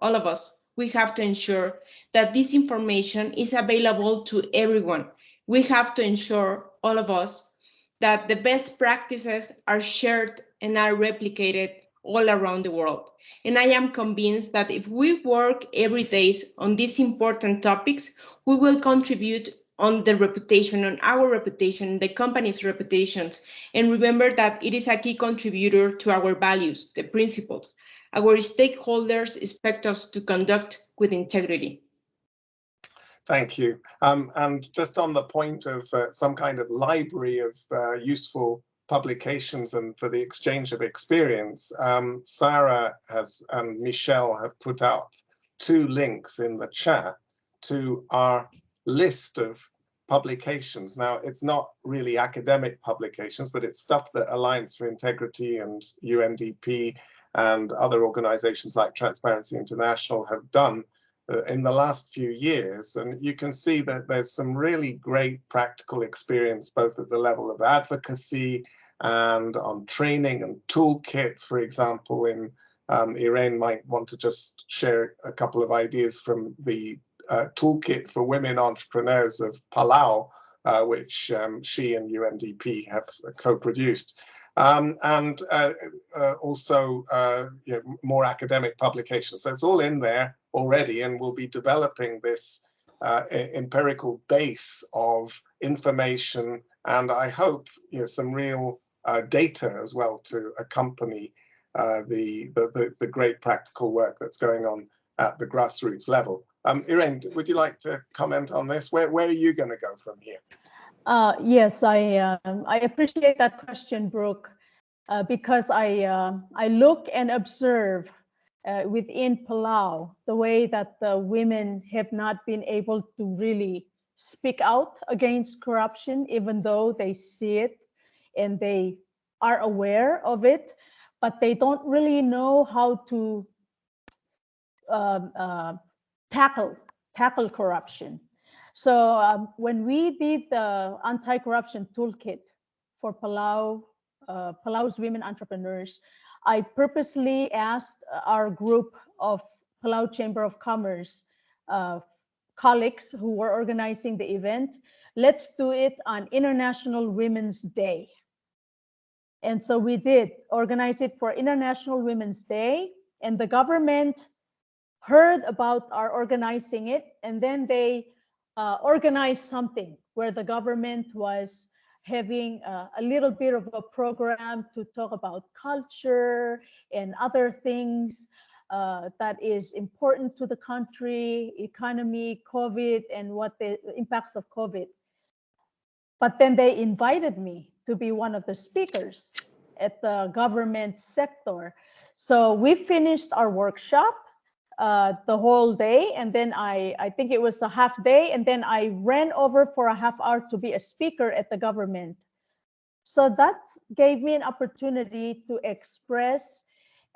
all of us, we have to ensure that this information is available to everyone. We have to ensure, all of us, that the best practices are shared and are replicated all around the world. And I am convinced that if we work every day on these important topics, we will contribute on the reputation, on our reputation, the company's reputations. And remember that it is a key contributor to our values, the principles. Our stakeholders expect us to conduct with integrity. Thank you. And just on the point of some kind of library of useful publications and for the exchange of experience, Sarah and Michelle have put out 2 links in the chat to our list of publications. Now, it's not really academic publications, but it's stuff that Alliance for Integrity and UNDP and other organizations like Transparency International have done in the last few years. And you can see that there's some really great practical experience, both at the level of advocacy and on training and toolkits. For example, in Irene might want to just share a couple of ideas from the toolkit for women entrepreneurs of Palau, which she and UNDP have co-produced. And also more academic publications. So it's all in there already, and we'll be developing this empirical base of information, and I hope some real data as well to accompany the great practical work that's going on at the grassroots level. Irene, would you like to comment on this? Where are you going to go from here? Yes, I appreciate that question, Brooke, because I look and observe within Palau the way that the women have not been able to really speak out against corruption, even though they see it and they are aware of it, but they don't really know how to tackle corruption. So when we did the anti-corruption toolkit for Palau's women entrepreneurs, I purposely asked our group of Palau Chamber of Commerce colleagues who were organizing the event, let's do it on International Women's Day. And so we did organize it for International Women's Day, and the government heard about our organizing it, and then they organized something where the government was having a little bit of a program to talk about culture and other things that is important to the country, economy, COVID, and what the impacts of COVID. But then they invited me to be one of the speakers at the government sector. So we finished our workshop the whole day, and then I think it was a half day, and then I ran over for a half hour to be a speaker at the government. So that gave me an opportunity to express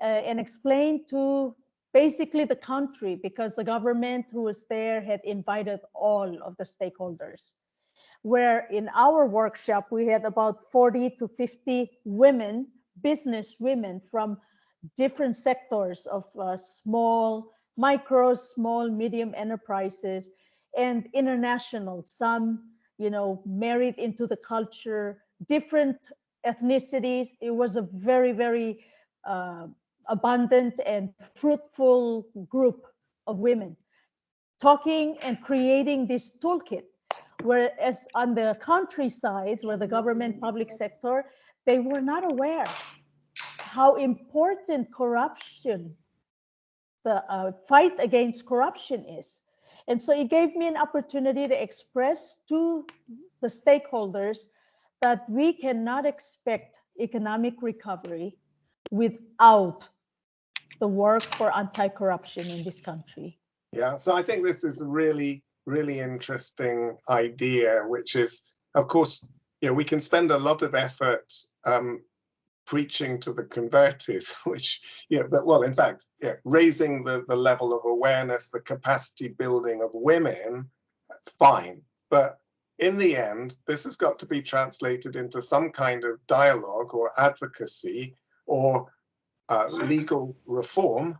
and explain to basically the country, because the government who was there had invited all of the stakeholders. Where in our workshop, we had about 40 to 50 women, business women from different sectors of small, micro, small, medium enterprises and international, some, married into the culture, different ethnicities. It was a very, very abundant and fruitful group of women talking and creating this toolkit. Whereas on the countryside, where the government public sector, they were not aware how important corruption, the fight against corruption is. And so it gave me an opportunity to express to the stakeholders that we cannot expect economic recovery without the work for anti-corruption in this country. Yeah, so I think this is a really, really interesting idea, which is, of course, we can spend a lot of effort preaching to the converted, which, well, in fact, raising the level of awareness, the capacity building of women, fine. But in the end, this has got to be translated into some kind of dialogue or advocacy or legal reform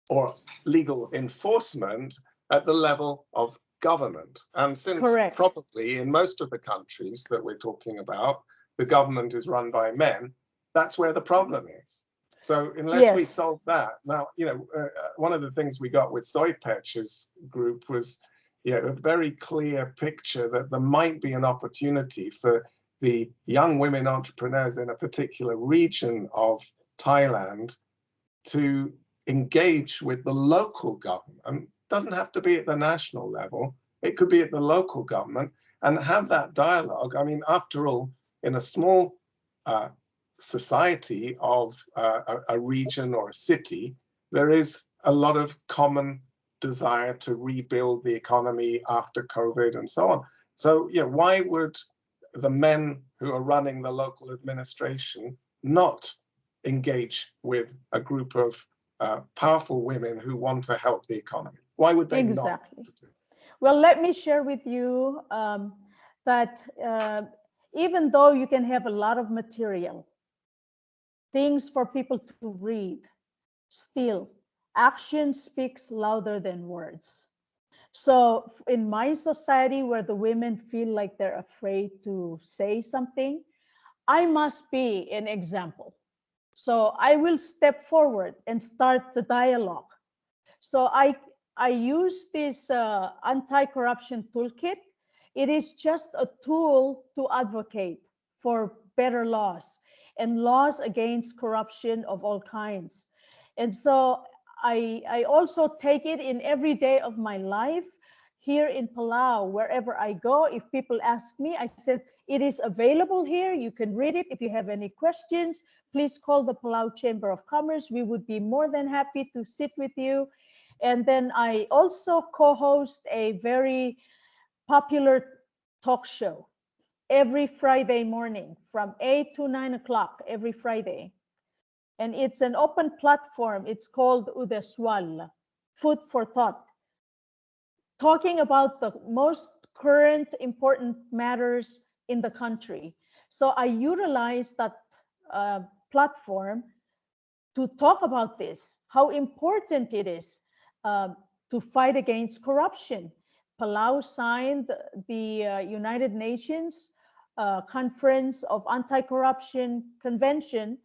or legal enforcement at the level of government. And since Correct. Probably in most of the countries that we're talking about, the government is run by men, that's where the problem is. So unless we solve that, now, one of the things we got with Soipech's group was a very clear picture that there might be an opportunity for the young women entrepreneurs in a particular region of Thailand to engage with the local government. Doesn't have to be at the national level. It could be at the local government and have that dialogue. I mean, after all, in a small society of a region or a city, there is a lot of common desire to rebuild the economy after COVID and so on. So, why would the men who are running the local administration not engage with a group of powerful women who want to help the economy? Why would they not? Well, let me share with you that even though you can have a lot of material, things for people to read, still, action speaks louder than words. So in my society, where the women feel like they're afraid to say something, I must be an example. So I will step forward and start the dialogue. So I use this anti-corruption toolkit. It is just a tool to advocate for better laws and laws against corruption of all kinds. And so I also take it in every day of my life here in Palau. Wherever I go, if people ask me, I said, it is available here. You can read it. If you have any questions, please call the Palau Chamber of Commerce. We would be more than happy to sit with you. And then I also co-host a very popular talk show every Friday morning from 8 to 9 o'clock every Friday. And it's an open platform. It's called Udeswal, Food for Thought, talking about the most current important matters in the country. So I utilize that platform to talk about this, how important it is to fight against corruption. Palau signed the United Nations Conference of Anti-Corruption Convention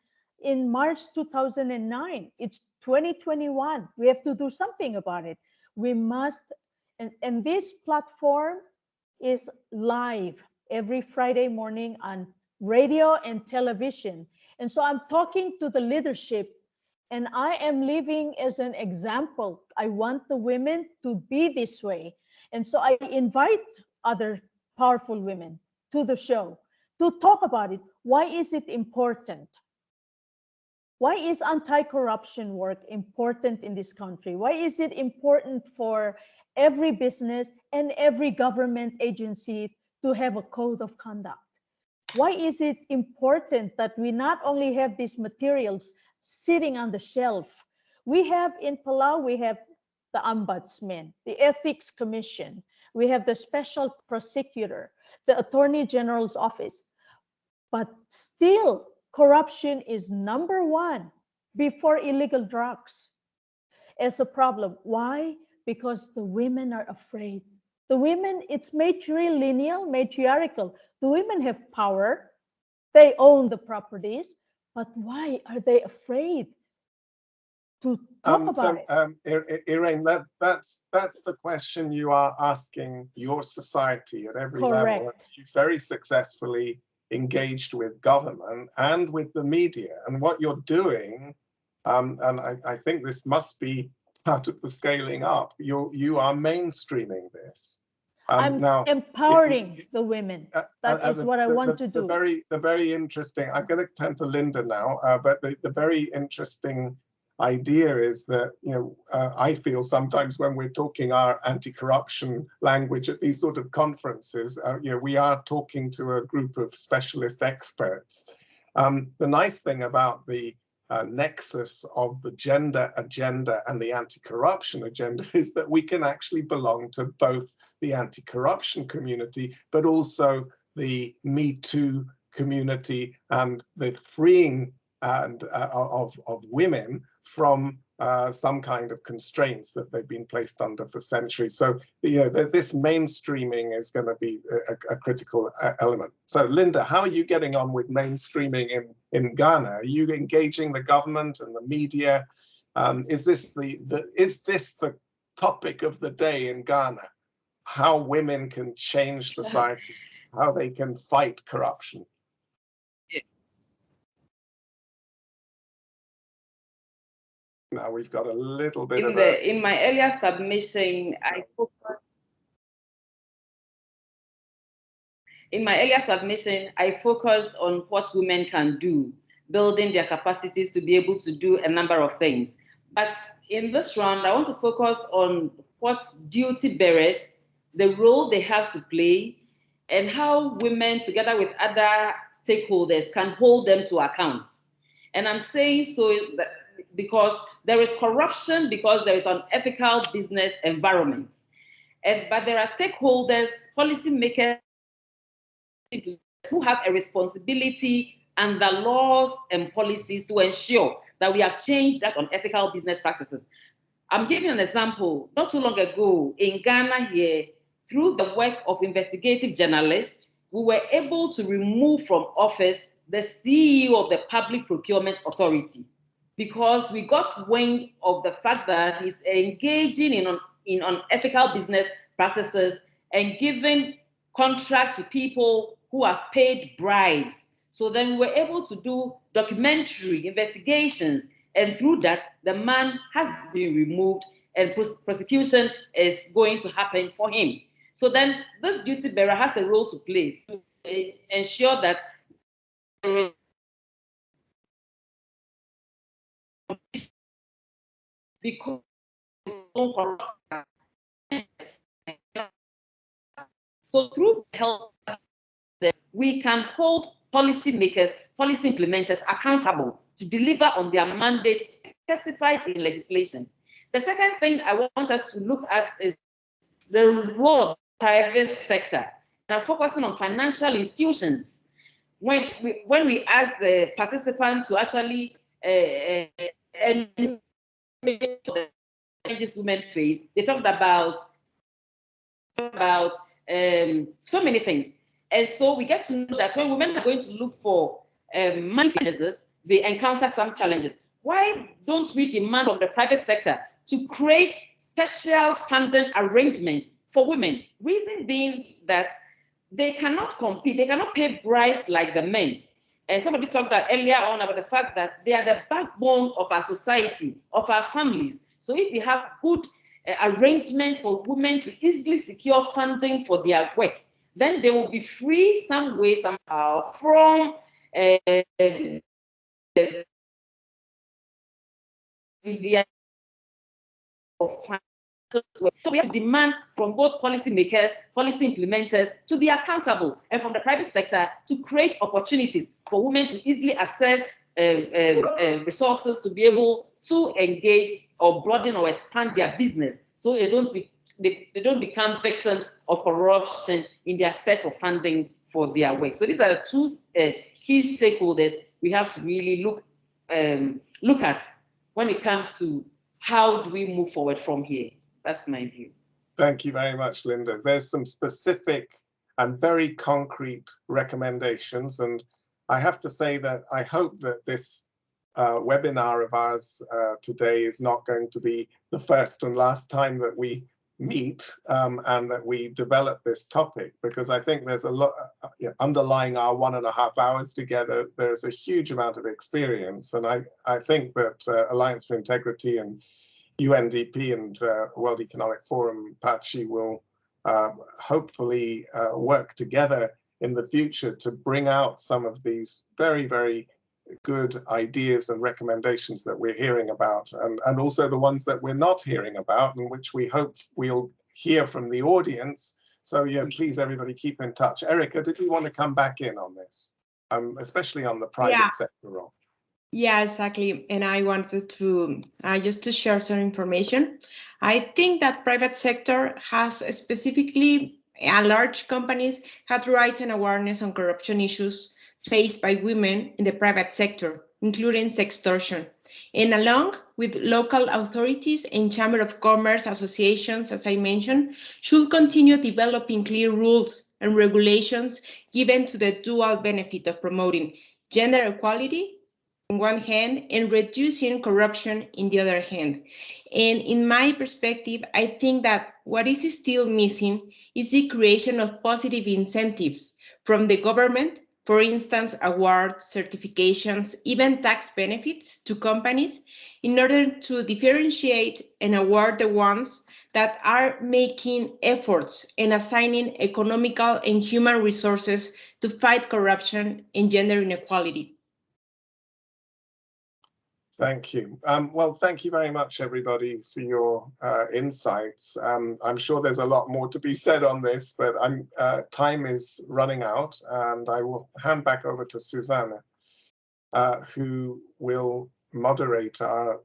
in March 2009. It's 2021. We have to do something about it. We must, and this platform is live every Friday morning on radio and television. And so I'm talking to the leadership, and I am living as an example. I want the women to be this way. And so I invite other powerful women to the show to talk about it. Why is it important? Why is anti-corruption work important in this country? Why is it important for every business and every government agency to have a code of conduct? Why is it important that we not only have these materials sitting on the shelf? We have in Palau, we have the Ombudsman, the Ethics Commission, we have the Special Prosecutor, the Attorney General's Office. But still, corruption is number one before illegal drugs as a problem. Why? Because the women are afraid. The women, it's matriarchal. The women have power. They own the properties. But why are they afraid to talk about it? Irene, that's the question you are asking your society at every Correct. level. You very successfully engaged with government and with the media. And what you're doing, and I think this must be part of the scaling up, you are mainstreaming this. I'm now, empowering the women. That is what I want to do. The very interesting, I'm going to turn to Linda now, but the very interesting idea is that, I feel sometimes when we're talking our anti-corruption language at these sort of conferences, we are talking to a group of specialist experts. The nice thing about the nexus of the gender agenda and the anti-corruption agenda is that we can actually belong to both the anti-corruption community, but also the Me Too community and the freeing of women from some kind of constraints that they've been placed under for centuries. So, this mainstreaming is going to be a critical element. So, Linda, how are you getting on with mainstreaming in Ghana? Are you engaging the government and the media? Is this the topic of the day in Ghana? How women can change society, how they can fight corruption? Now we've got a little bit in my earlier submission, I focused on what women can do, building their capacities to be able to do a number of things. But in this round, I want to focus on what duty bearers, the role they have to play, and how women, together with other stakeholders, can hold them to account. And I'm saying so because there is corruption, because there is an unethical business environment. But there are stakeholders, policymakers, who have a responsibility under laws and policies to ensure that we have changed that unethical business practices. I'm giving an example. Not too long ago in Ghana here, through the work of investigative journalists, we were able to remove from office the CEO of the Public Procurement Authority, because we got wind of the fact that he's engaging in unethical business practices and giving contract to people who have paid bribes. So then we were able to do documentary investigations, and through that, the man has been removed and prosecution is going to happen for him. So then this duty bearer has a role to play to ensure that because so through help, we can hold policymakers, policy implementers accountable to deliver on their mandates specified in legislation. The second thing I want us to look at is the role of the private sector. And I'm focusing on financial institutions. When we ask the participants to actually the challenges women face, they talked about so many things. And so we get to know that when women are going to look for money finances, they encounter some challenges. Why don't we demand from the private sector to create special funding arrangements for women? Reason being that they cannot compete, they cannot pay bribes like the men. And somebody talked about earlier on about the fact that they are the backbone of our society, of our families. So if we have good arrangement for women to easily secure funding for their work, then they will be free some way, somehow from the so we have demand from both policymakers, policy implementers to be accountable, and from the private sector to create opportunities for women to easily access resources to be able to engage or broaden or expand their business, so they don't become victims of corruption in their search for funding for their work. So these are the two key stakeholders we have to really look at when it comes to how do we move forward from here. That's my view. Thank you very much, Linda. There's some specific and very concrete recommendations, and I have to say that I hope that this webinar of ours today is not going to be the first and last time that we meet and that we develop this topic, because I think there's a lot underlying our 1.5 hours together. There's a huge amount of experience, and I think that Alliance for Integrity and UNDP and World Economic Forum, PACHI, will hopefully work together in the future to bring out some of these very, very good ideas and recommendations that we're hearing about, and also the ones that we're not hearing about and which we hope we'll hear from the audience. So yeah, please everybody keep in touch. Erica, did you want to come back in on this, especially on the private sector role? Yeah, exactly. And I wanted to just to share some information. I think that private sector has specifically large companies had raised awareness on corruption issues faced by women in the private sector, including sextortion. And along with local authorities and Chamber of Commerce associations, as I mentioned, should continue developing clear rules and regulations given to the dual benefit of promoting gender equality on one hand and reducing corruption in the other hand. And in my perspective, I think that what is still missing is the creation of positive incentives from the government, for instance, awards, certifications, even tax benefits to companies in order to differentiate and award the ones that are making efforts and assigning economical and human resources to fight corruption and gender inequality. Thank you. Well, thank you very much, everybody, for your insights. I'm sure there's a lot more to be said on this, but time is running out, and I will hand back over to Suzanne, who will moderate our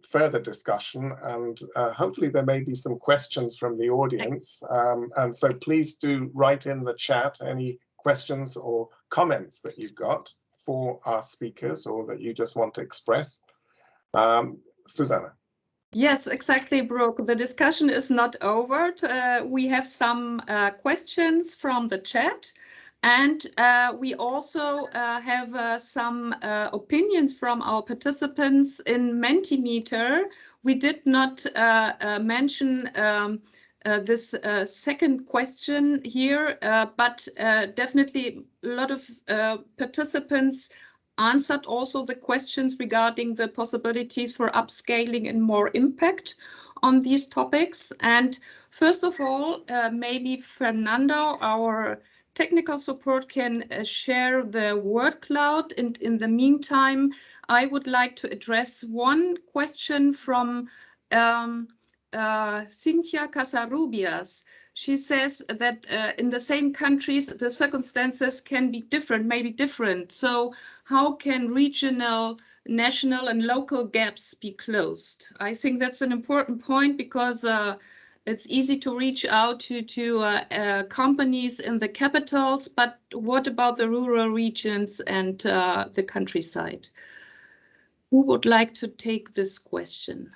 further discussion, and hopefully there may be some questions from the audience. And so please do write in the chat any questions or comments that you've got for our speakers or that you just want to express. Susanna. Yes, exactly, Brooke. The discussion is not over. We have some questions from the chat, and we also have some opinions from our participants in Mentimeter. We did not mention this second question here, but definitely a lot of participants answered also the questions regarding the possibilities for upscaling and more impact on these topics. And first of all, maybe Fernando, our technical support, can share the word cloud. And in the meantime, I would like to address one question from Cynthia Casarubias. She says that in the same countries, the circumstances can be different, maybe different. So how can regional, national, and local gaps be closed? I think that's an important point because it's easy to reach out to companies in the capitals, but what about the rural regions and the countryside? Who would like to take this question?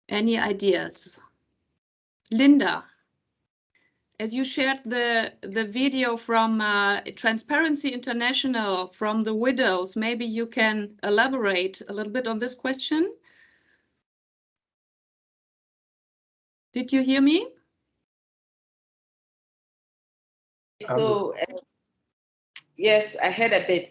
Any ideas? Linda, as you shared the video from Transparency International from the widows, maybe you can elaborate a little bit on this question. Did you hear me? So, yes, I heard a bit.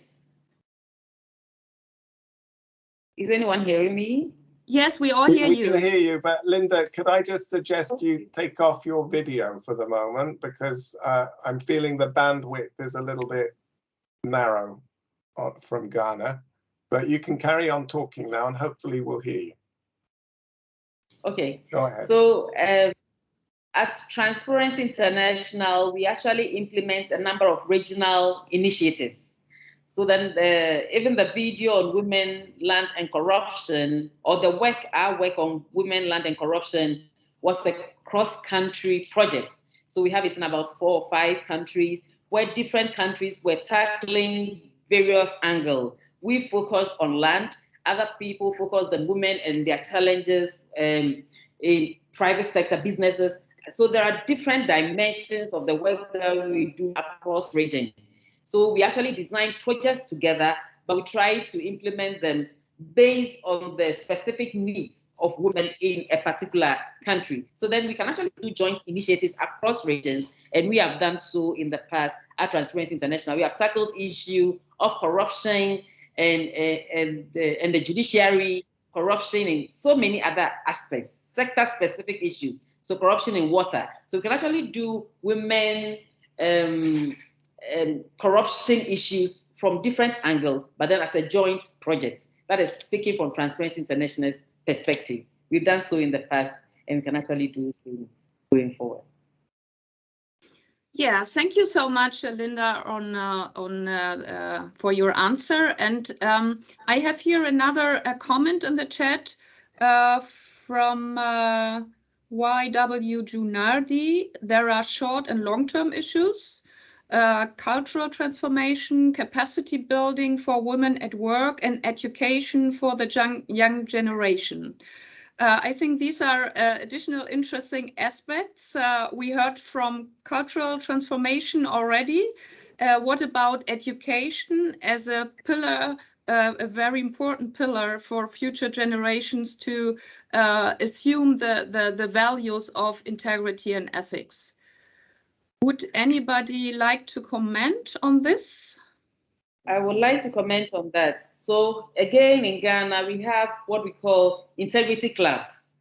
Is anyone hearing me? Yes, we all hear you. We can hear you, but Linda, could I just suggest you take off your video for the moment, because I'm feeling the bandwidth is a little bit narrow from Ghana, but you can carry on talking now and hopefully we'll hear you. Okay. Go ahead. So at Transparency International, we actually implement a number of regional initiatives. So then even the video on women, land, and corruption, or our work on women, land, and corruption was a cross-country project. So we have it in about 4 or 5 countries where different countries were tackling various angles. We focused on land, other people focused on women and their challenges in private sector businesses. So there are different dimensions of the work that we do across region. So we actually design projects together, but we try to implement them based on the specific needs of women in a particular country. So then we can actually do joint initiatives across regions, and we have done so in the past at Transparency International. We have tackled issue of corruption and the judiciary, corruption in so many other aspects, sector-specific issues. So corruption in water. So we can actually do women corruption issues from different angles, but then as a joint project. That is speaking from Transparency International's perspective. We've done so in the past, and we can actually do so going forward. Yeah, thank you so much, Linda, for your answer. And I have here another comment in the chat from YW Junardi. There are short and long-term issues. Cultural transformation, capacity building for women at work, and education for the young generation. I think these are additional interesting aspects. We heard from cultural transformation already. What about education as a pillar, a very important pillar for future generations to assume the values of integrity and ethics? Would anybody like to comment on this? I would like to comment on that. So again, in Ghana, we have what we call integrity clubs,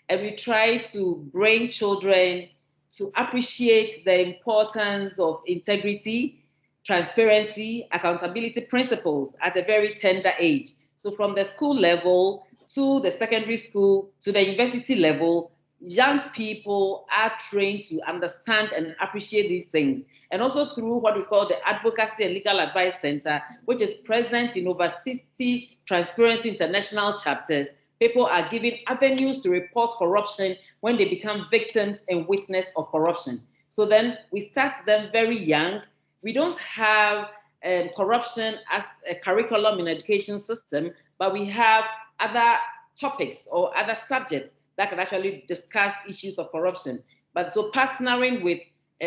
and we try to bring children to appreciate the importance of integrity, transparency, accountability principles at a very tender age. So from the school level to the secondary school to the university level, young people are trained to understand and appreciate these things. And also through what we call the Advocacy and Legal Advice Center, which is present in over 60 Transparency International chapters, people are given avenues to report corruption when they become victims and witness of corruption. So then we start them very young. We don't have corruption as a curriculum in education system, but we have other topics or other subjects that can actually discuss issues of corruption. But so partnering with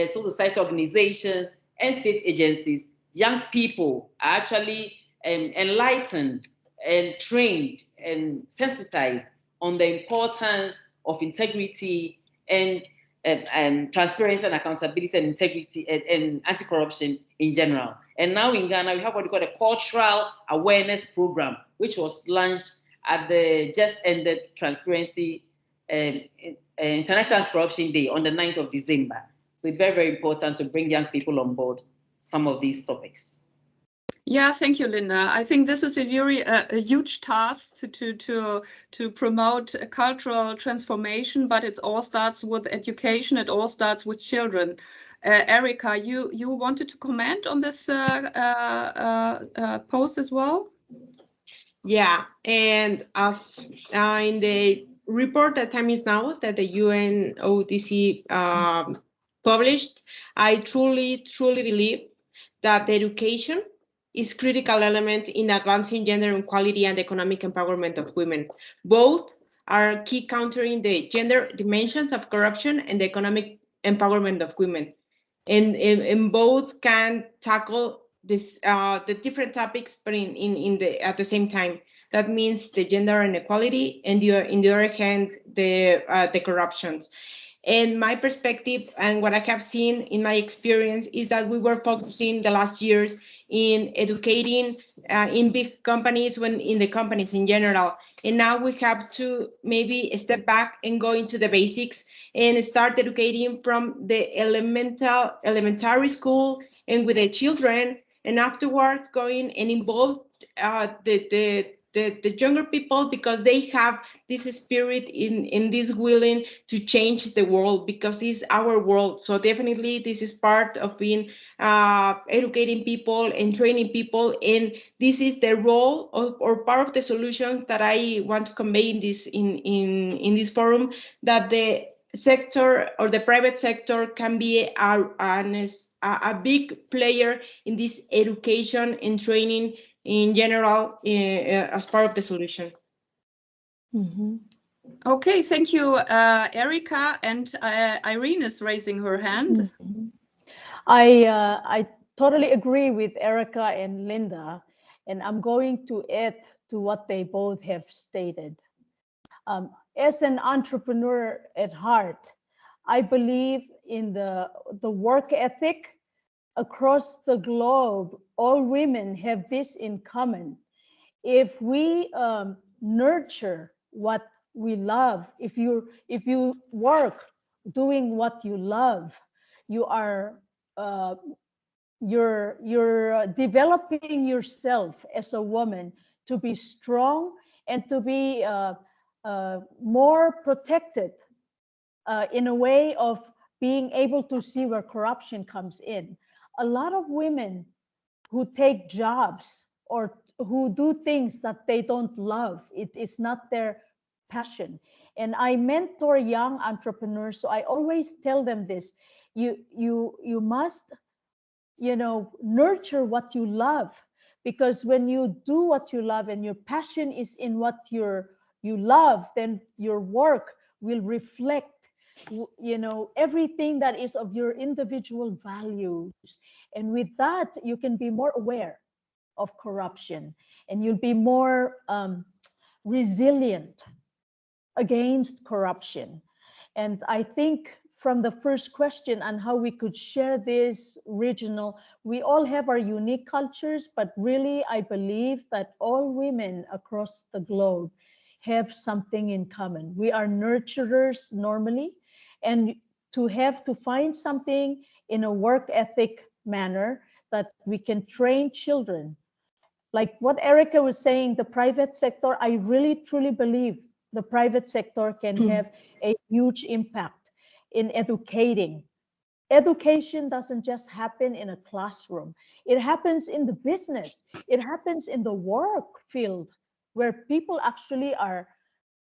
civil society organizations and state agencies, young people are actually enlightened and trained and sensitized on the importance of integrity and transparency and accountability and integrity and anti-corruption in general. And now in Ghana, we have what we call a cultural awareness program, which was launched at the just ended Transparency International Anti-Corruption Day on the 9th of December. So it's very, very important to bring young people on board some of these topics. Yeah, thank you, Linda. I think this is a very a huge task to promote a cultural transformation, but it all starts with education. It all starts with children. Erica, you wanted to comment on this post as well? Yeah, and as in the report that time is now that the UNODC published, I truly believe that the education is critical element in advancing gender equality and economic empowerment of women. Both are key countering the gender dimensions of corruption and the economic empowerment of women. And both can tackle this the different topics, but at the same time. That means the gender inequality, and in the other hand, the corruptions. And my perspective and what I have seen in my experience is that we were focusing the last years in educating in big companies, in the companies in general. And now we have to maybe step back and go into the basics and start educating from the elementary school and with the children, and afterwards going and involve the younger people, because they have this spirit in this willing to change the world, because it's our world. So definitely this is part of being educating people and training people, and this is the role or part of the solutions that I want to convey in this forum, that the sector or the private sector can be a big player in this education and training in general as part of the solution. Mm-hmm. Okay, thank you, Erica. And Irene is raising her hand. Mm-hmm. I totally agree with Erica and Linda, and I'm going to add to what they both have stated. As an entrepreneur at heart, I believe in the work ethic across the globe. All women have this in common. If we nurture what we love, if you work doing what you love, you are you're developing yourself as a woman to be strong and to be more protected in a way of being able to see where corruption comes in. A lot of women who take jobs or who do things that they don't love, it is not their passion. And I mentor young entrepreneurs, so I always tell them this: you must, nurture what you love, because when you do what you love and your passion is in what you love, then your work will reflect everything that is of your individual values. And with that, you can be more aware of corruption, and you'll be more resilient against corruption. And I think from the first question on how we could share this regional, we all have our unique cultures, but really I believe that all women across the globe have something in common. We are nurturers normally, and to find something in a work ethic manner that we can train children. Like what Erica was saying, the private sector, I really truly believe the private sector can have a huge impact in educating. Education doesn't just happen in a classroom. It happens in the business. It happens in the work field, where people actually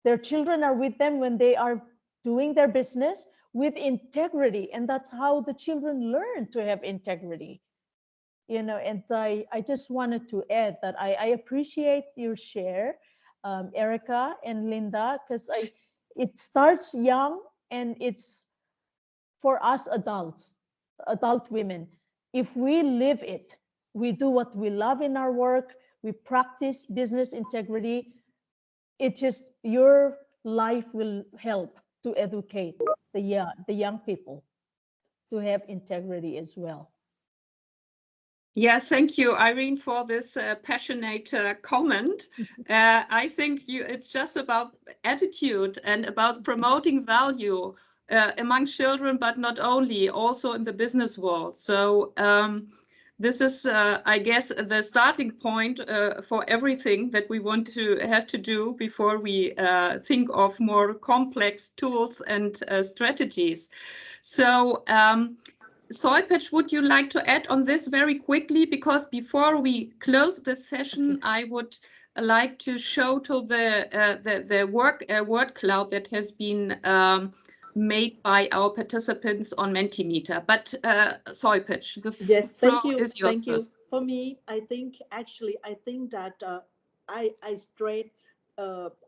their children are with them when they are doing their business with integrity. And that's how the children learn to have integrity. And I just wanted to add that I appreciate your share. Erica and Linda, because it starts young, and it's for us adult women. If we live it, we do what we love in our work, we practice business integrity, it just, your life will help to educate the young people to have integrity as well. Yes, thank you, Irene, for this passionate comment. I think it's just about attitude and about promoting value among children, but not only, also in the business world. So this is, I guess, the starting point for everything that we want to have to do before we think of more complex tools and strategies. So Soilpatch, would you like to add on this very quickly? Because before we close this session, I would like to show to the word cloud that has been made by our participants on Mentimeter. But Soilpatch, the floor is yours. Thank you. For me, I think that I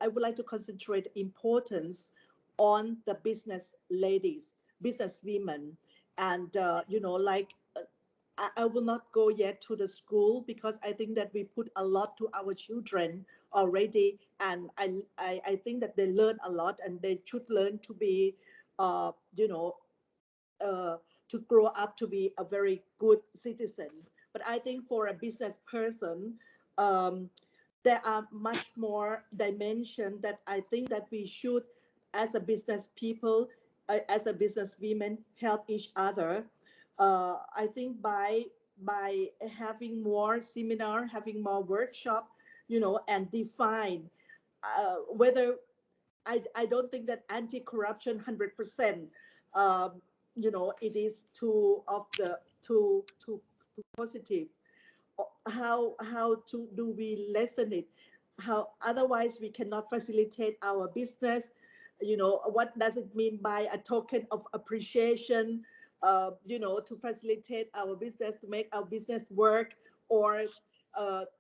would like to concentrate importance on the business ladies, business women. And, I will not go yet to the school, because I think that we put a lot to our children already. And I think that they learn a lot, and they should learn to be, to grow up to be a very good citizen. But I think for a business person, there are much more dimensions that I think that we should, as a business people, as a business women, help each other. I think by having more seminar, having more workshop, and define whether I don't think that anti-corruption 100%. It is too positive. How do we lessen it? How otherwise we cannot facilitate our business. What does it mean by a token of appreciation? To facilitate our business, to make our business work, or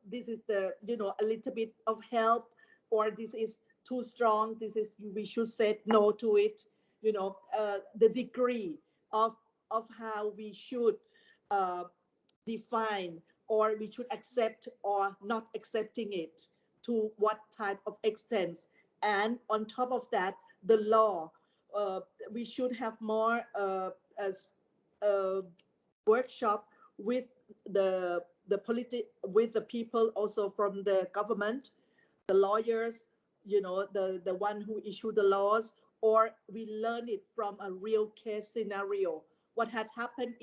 this is a little bit of help, or this is too strong. We should say no to it. The degree of how we should define, or we should accept or not accepting it, to what type of extent. And on top of that, the law. We should have more workshop with with the people, also from the government, the lawyers, the one who issue the laws, or we learn it from a real case scenario. What had happened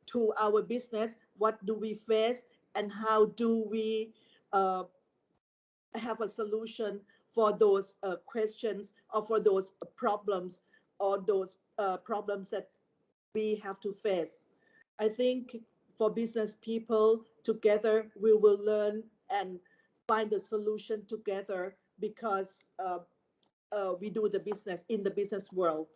to our business? What do we face, and how do we have a solution for those questions, or for those problems, or those problems that we have to face? I think for business people, together we will learn and find a solution together, because we do the business in the business world.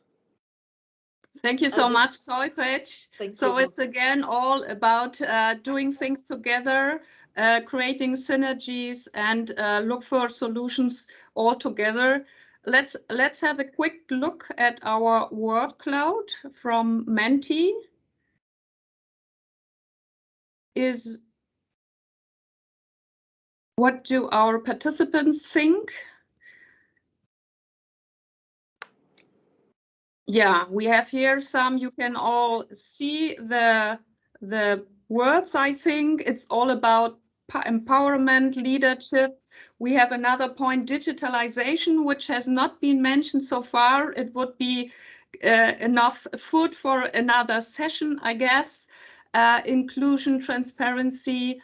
Thank you so much, Soilpatch. So it's again all about doing things together, creating synergies, and look for solutions all together. Let's have a quick look at our word cloud from Menti. What do our participants think? Yeah, we have here some. You can all see the words. I think it's all about empowerment, leadership. We have another point, digitalization, which has not been mentioned so far. It would be enough food for another session, I guess. Inclusion, transparency,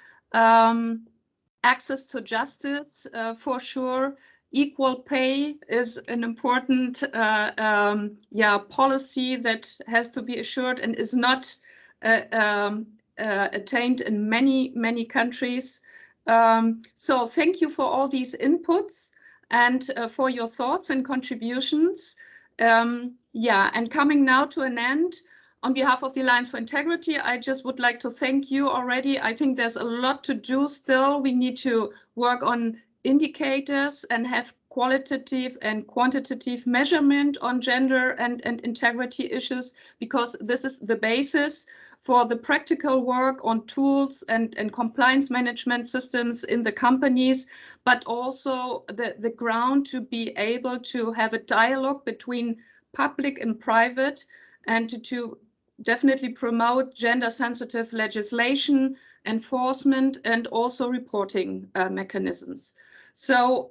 access to justice, for sure. Equal pay is an important policy that has to be assured and is not attained in many countries. So thank you for all these inputs and for your thoughts and contributions. And coming now to an end, on behalf of the Alliance for Integrity, I just would like to thank you already. I think there's a lot to do still. We need to work on indicators and have qualitative and quantitative measurement on gender and integrity issues, because this is the basis for the practical work on tools and compliance management systems in the companies, but also the ground to be able to have a dialogue between public and private, and to definitely promote gender-sensitive legislation, enforcement, and also reporting mechanisms. So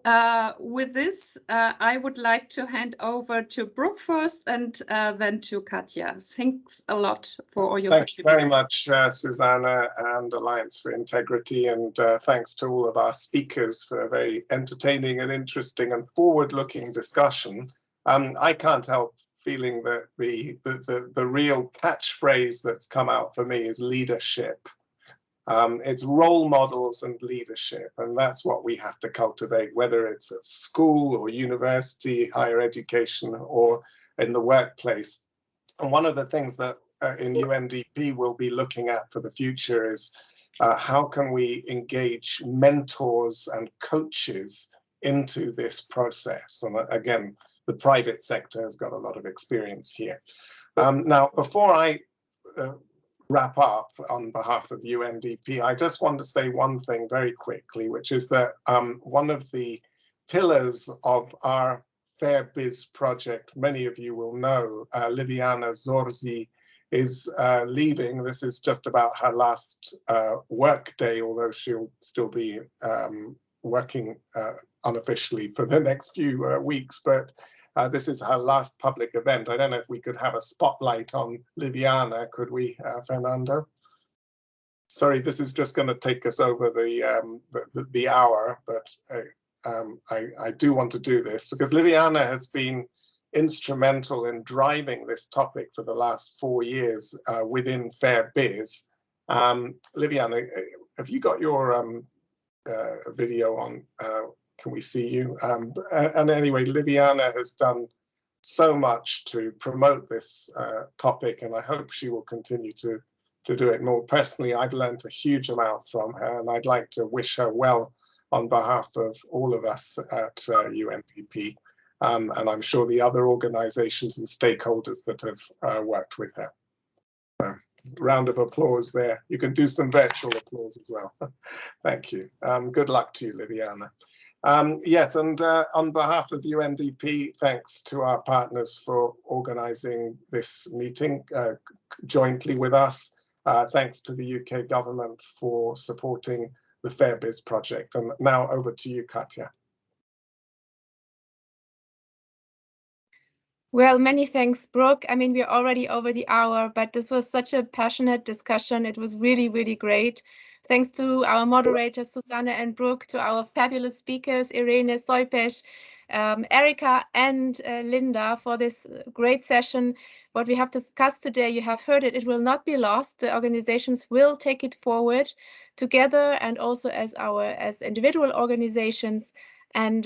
with this, I would like to hand over to Brooke first, and then to Katja. Thanks a lot for all your Thank you very much, Susanna and Alliance for Integrity, and thanks to all of our speakers for a very entertaining and interesting and forward-looking discussion. I can't help feeling that the real catchphrase that's come out for me is leadership. It's role models and leadership, and that's what we have to cultivate, whether it's at school or university, higher education, or in the workplace. And one of the things that in UNDP we'll be looking at for the future is how can we engage mentors and coaches into this process? And again, the private sector has got a lot of experience here. Now, before I wrap up on behalf of UNDP, I just want to say one thing very quickly, which is that one of the pillars of our Fair Biz project, many of you will know, Liviana Zorzi is leaving. This is just about her last work day, although she'll still be working unofficially for the next few weeks, but this is her last public event. I don't know if we could have a spotlight on Liviana, could we, Fernando? Sorry, this is just going to take us over the hour, but I do want to do this because Liviana has been instrumental in driving this topic for the last 4 years within Fair Biz. Liviana, have you got your video on? Can we see you? And anyway, Liviana has done so much to promote this topic, and I hope she will continue to do it more. Personally, I've learned a huge amount from her, and I'd like to wish her well on behalf of all of us at UNDP, and I'm sure the other organizations and stakeholders that have worked with her. Round of applause there. You can do some virtual applause as well. Thank you. Good luck to you, Liviana. Yes, and on behalf of UNDP, thanks to our partners for organizing this meeting jointly with us. Thanks to the UK government for supporting the Fair Biz project. And now over to you, Katja. Well, many thanks, Brooke. I mean, we're already over the hour, but this was such a passionate discussion. It was really, really great. Thanks to our moderators, Susanne and Brooke, to our fabulous speakers, Irene, Soipesh, Erika, and Linda, for this great session. What we have discussed today, you have heard it, it will not be lost. The organizations will take it forward together and also as individual organizations. And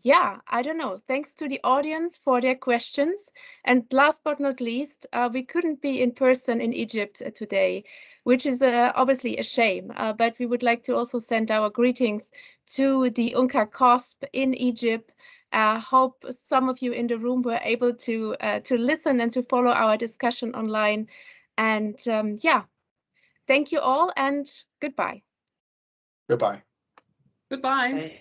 yeah, I don't know, thanks to the audience for their questions. And last but not least, we couldn't be in person in Egypt today, which is obviously a shame. But we would like to also send our greetings to the UNCA COSP in Egypt. Hope some of you in the room were able to listen and to follow our discussion online. And yeah, thank you all and goodbye. Goodbye. Goodbye. Bye.